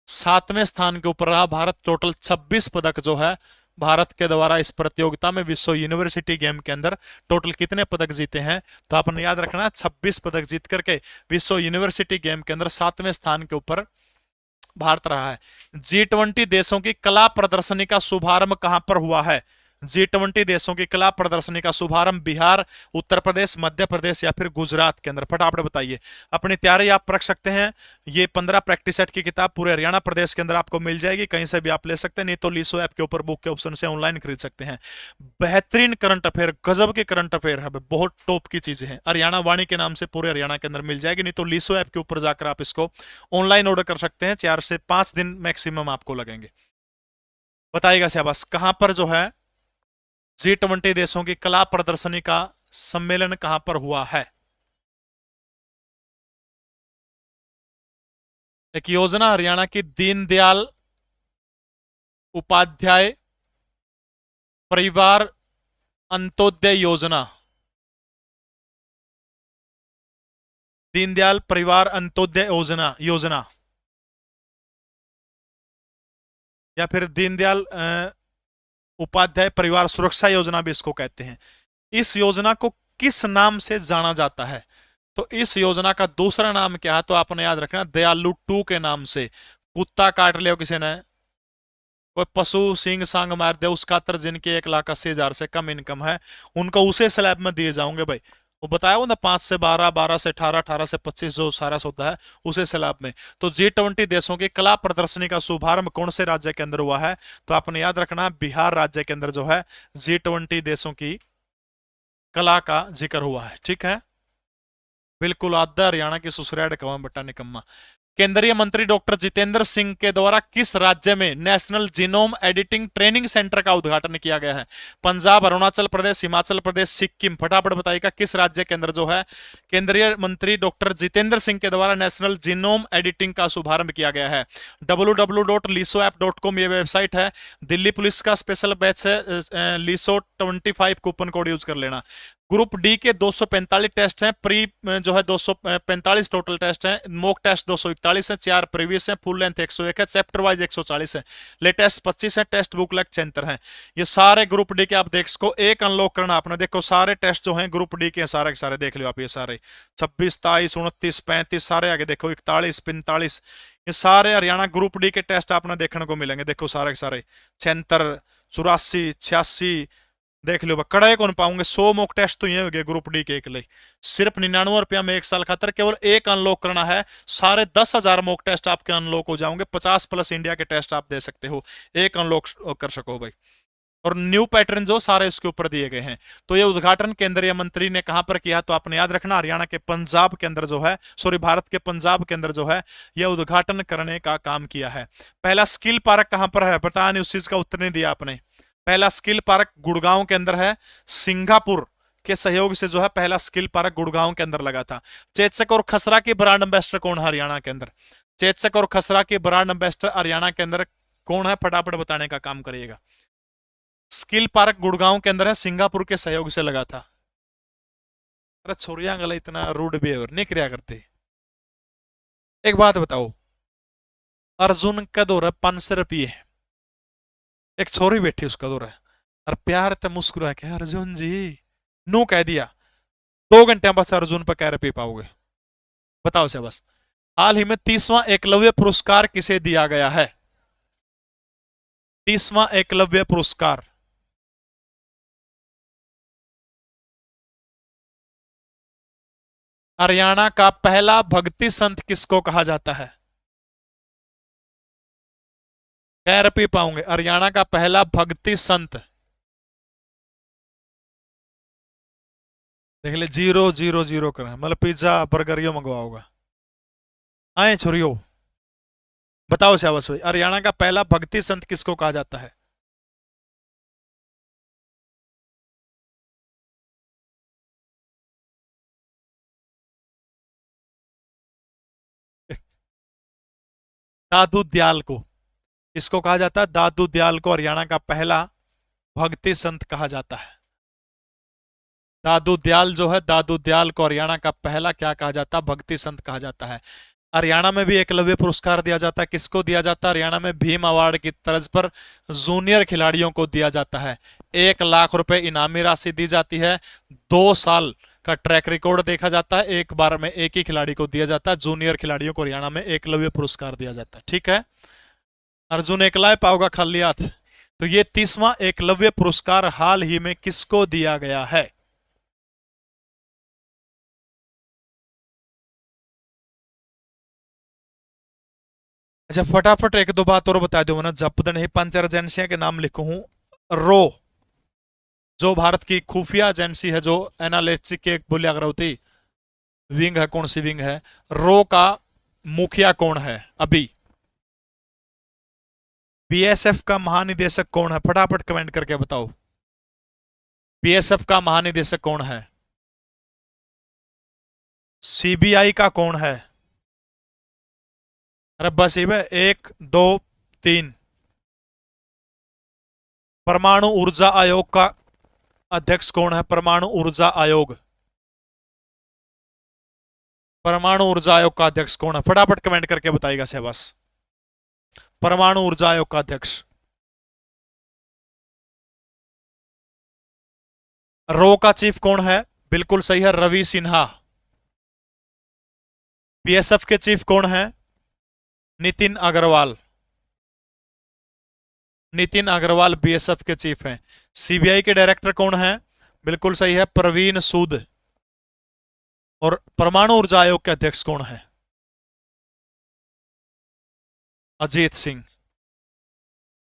7वें स्थान के ऊपर रहा भारत। टोटल 26 पदक जो है भारत के द्वारा इस प्रतियोगिता में, विश्व यूनिवर्सिटी गेम के अंदर टोटल कितने पदक जीते हैं? तो आपने याद रखना 26 पदक जीत करके विश्व यूनिवर्सिटी गेम के अंदर 7वें स्थान के ऊपर भारत रहा है। G20 देशों की कला प्रदर्शनी का शुभारंभ कहां पर हुआ है? G20 देशों की कला प्रदर्शनी का शुभारंभ बिहार, उत्तर प्रदेश, मध्य प्रदेश या फिर गुजरात के अंदर? फटाफट बताइए। अपनी तैयारी आप रख सकते हैं। ये 15 प्रैक्टिस सेट की किताब पूरे हरियाणा प्रदेश के अंदर आपको मिल जाएगी, कहीं से भी आप ले सकते हैं, नहीं तो लीसो ऐप के ऊपर बुक के ऑप्शन से ऑनलाइन खरीद सकते हैं। बेहतरीन करंट अफेयर, गजब के करंट अफेयर है, बहुत टॉप की चीजें हैं। हरियाणा वाणी के नाम से पूरे हरियाणा के अंदर मिल जाएगी, नहीं तो लीसो ऐप के ऊपर जाकर आप इसको ऑनलाइन ऑर्डर कर सकते हैं। 4 से 5 दिन मैक्सिमम आपको लगेंगे। बताइएगा शाबाश, कहां पर जो है G20 देशों की कला प्रदर्शनी का सम्मेलन कहां पर हुआ है? एक योजना हरियाणा की दीनदयाल उपाध्याय परिवार अंत्योदय योजना, दीनदयाल परिवार अंत्योदय योजना योजना या फिर दीनदयाल उपाध्याय परिवार सुरक्षा योजना भी इसको कहते हैं। इस योजना को किस नाम से जाना जाता है? तो इस योजना का दूसरा नाम क्या है? तो आपने याद रखना दयालु 2 के नाम से। कुत्ता काट लिया किसी ने, कोई पशु सिंग सांग मार दे, उस खातर जिनके 1,80,000 से कम इनकम है उनको उसे स्लैब में दिए जाओगे भाई। वो बताया वो ना 5 से 12, 12 से 18, 18 से 25 जो सारा होता है उसे स्लैब में। तो G20 देशों की कला प्रदर्शनी का शुभारंभ कौन से राज्य के अंदर हुआ है? तो आपने याद रखना बिहार राज्य के अंदर जो है G20 देशों की कला का जिक्र हुआ है। ठीक है, बिल्कुल आधा हरियाणा की सुसरैड कवा बट्टा निकम्मा। केंद्रीय मंत्री डॉक्टर जितेंद्र सिंह के द्वारा किस राज्य में national genome editing training centre का उद्घाटन किया गया है? पंजाब, अरुणाचल प्रदेश, हिमाचल प्रदेश, सिक्किम? फटाफट बताइएगा किस राज्य के अंदर जो है केंद्रीय मंत्री डॉक्टर जितेंद्र सिंह के द्वारा नेशनल जीनोम एडिटिंग का शुभारंभ किया गया है? www.lisoapp.com ये वेबसाइट है। दिल्ली पुलिस का स्पेशल बैच है, लीसो 25 कूपन कोड यूज कर लेना। ग्रुप डी के 245 टेस्ट हैं, प्री जो है 245 टोटल टेस्ट हैं, मॉक टेस्ट 241 है, 4 प्रीवियस हैं, फुल लेंथ 101 है, चैप्टर वाइज 140 है, लेटेस्ट 25 है, टेस्ट बुक लेक 76 है। ये सारे ग्रुप डी के आप देख सको, एक अनलॉक करना आपने। देखो सारे टेस्ट जो हैं ग्रुप डी के सारे के सारे देख लो आप, ये सारे 26, 23, 29, 35 सारे आगे देखो, 41, 45 ये सारे हरियाणा ग्रुप डी के टेस्ट आपने देखने को मिलेंगे। देखो सारे के सारे 76, 84, 86 देख लो, कड़े कौन पाऊंगे। 100 मॉक टेस्ट तो ये हो गए ग्रुप डी के एक लिए, सिर्फ 99 रुपया में 1 साल खातर केवल एक अनलॉक करना है। सारे 10,000 मॉक टेस्ट आपके अनलॉक हो जाओगे, 50+ इंडिया के टेस्ट आप दे सकते हो, एक अनलॉक कर सको भाई। और न्यू पैटर्न जो सारे इसके ऊपर दिए गए हैं। तो ये उद्घाटन केंद्रीय मंत्री ने कहां पर किया? तो आपने याद रखना हरियाणा के पंजाब के अंदर जो है, सॉरी भारत के पंजाब के अंदर जो है यह उद्घाटन करने का काम किया है। पहला स्किल पार्क कहां पर है? पता नहीं, उस चीज का उत्तर नहीं दिया आपने। पहला स्किल पार्क गुड़गांव के अंदर है, सिंगापुर के सहयोग से जो है पहला स्किल पार्क गुड़गांव के अंदर लगा था। चेचक और खसरा की ब्रांड एम्बेसडर कौन है हरियाणा के अंदर? चेचक और खसरा की ब्रांड एम्बेसडर हरियाणा के अंदर कौन है? फटाफट बताने का काम करिएगा। स्किल पार्क गुड़गांव के अंदर है, सिंगापुर के सहयोग से लगा था। अरे छोरिया गला इतना रूड बिहेवियर नहीं किया करते। एक बात बताओ, अर्जुन का दौर है 500 रुपये, एक छोरी बैठी उसका दौर है और प्यार से मुस्कुरा के अर्जुन जी नो कह दिया, 2 घंटे बस अर्जुन पर कह रुपये पाओगे। बताओ से बस। हाल ही में 30वां एकलव्य पुरस्कार किसे दिया गया है? 30वां एकलव्य पुरस्कार हरियाणा का पहला भक्ति संत किसको कहा जाता है? कह रुपये पाओगे। हरियाणा का पहला भक्ति संत, देख ले 0-0-0 करें, मतलब पिज्जा बर्गर यो मंगवाओगा। आए छोरियो बताओ श्यावस भाई, हरियाणा का पहला भक्ति संत किसको कहा जाता है? दादू दयाल को। इसको कहा जाता है दादू दयाल को हरियाणा का पहला भक्ति संत कहा जाता है। दादू दयाल जो है, दादू दयाल को हरियाणा का पहला क्या कहा जाता है? भक्ति संत कहा जाता है। हरियाणा में भी एकलव्य पुरस्कार दिया जाता है। किसको दिया जाता है? हरियाणा में भीम अवार्ड की तर्ज पर जूनियर खिलाड़ियों को दिया जाता है। 1 लाख रुपए इनामी राशि दी जाती है। 2 साल का ट्रैक रिकॉर्ड देखा जाता है। एक बार में एक ही खिलाड़ी को दिया जाता है। जूनियर खिलाड़ियों को हरियाणा में एकलव्य पुरस्कार दिया जाता है। ठीक है, अर्जुन एकला पाओगा खाली हाथ। तो ये 30वां एकलव्य पुरस्कार हाल ही में किसको दिया गया है? अच्छा फटाफट एक दो बात और बता दो ना, जपदन ही 5-4 एजेंसियों के नाम लिखू हूं। रो जो भारत की खुफिया एजेंसी है, जो एनालिटिक एक बोलिया होती विंग है, कौन सी विंग है? रो का मुखिया कौन है अभी? बीएसएफ का महानिदेशक कौन है? फटाफट कमेंट करके बताओ, बीएसएफ का महानिदेशक कौन है? सीबीआई का कौन है? अरे बस ही 1 2 3। परमाणु ऊर्जा आयोग का अध्यक्ष कौन है? परमाणु ऊर्जा आयोग, परमाणु ऊर्जा आयोग का अध्यक्ष कौन है? फटाफट कमेंट करके बताइएगा सहवास। परमाणु ऊर्जा आयोग का अध्यक्ष। रो का चीफ कौन है? बिल्कुल सही है, रवि सिन्हा। बीएसएफ के चीफ कौन है? नितिन अग्रवाल। नितिन अग्रवाल बीएसएफ के चीफ हैं। सीबीआई के डायरेक्टर कौन है? बिल्कुल सही है, प्रवीण सूद। और परमाणु ऊर्जा आयोग के अध्यक्ष कौन है? अजीत सिंह।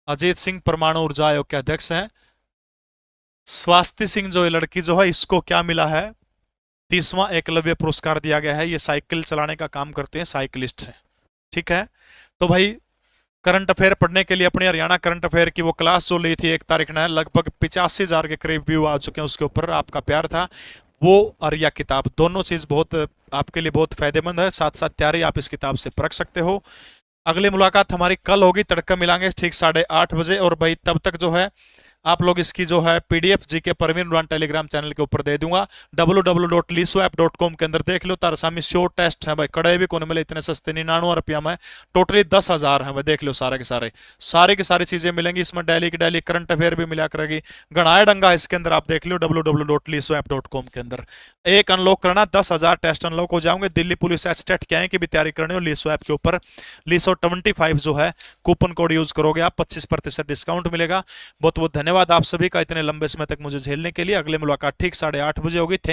अजीत सिंह परमाणु ऊर्जा आयोग के अध्यक्ष हैं। स्वास्थ्य सिंह जो ये लड़की जो है, इसको क्या मिला है? 30वां एकलव्य पुरस्कार दिया गया है। ये साइकिल चलाने का काम करते हैं, साइकिलिस्ट हैं। ठीक है, तो भाई करंट अफेयर पढ़ने के लिए अपने हरियाणा करंट अफेयर की वो क्लास जो ली थी 1 तारीख ने, लगभग 85,000 के करीब व्यू आ चुके हैं। उसके ऊपर आपका प्यार था। वो और यह किताब, दोनों चीज बहुत आपके लिए बहुत फायदेमंद है। साथ साथ तैयारी आप इस किताब से परख सकते हो। अगली मुलाकात हमारी कल होगी, तड़का मिलांगे ठीक 8:30 बजे। और भाई तब तक जो है आप लोग इसकी जो है पीडीएफ जीके परवीन उड़ान टेलीग्राम चैनल के ऊपर दे दूंगा। www.liswap.com के अंदर देख लो। तार सामी श्योर टेस्ट है भाई, कड़े भी कौन मिले इतने सस्ते, 99 रुपया में टोटली 10,000 है भाई। देख लो सारे के सारे की सारी चीजें मिलेंगी इसमें। डेली की डेली करंट अफेयर भी मिला करेगी, गणाए डंगा इसके अंदर आप देख लो www.liswap.com के अंदर। एक अनलॉक करना, 10,000 टेस्ट अनलॉक हो जाओगे। दिल्ली पुलिस एचटेट क्या है कि भी तैयारी करनी हो, लिसो ऐप के ऊपर लिसो 25 जो है कूपन कोड यूज करोगे आप, 25% डिस्काउंट मिलेगा। बहुत बहुत धन्यवाद आप सभी का इतने लंबे समय तक मुझे झेलने के लिए। अगले मुलाकात ठीक 8:30 बजे होगी। थैंक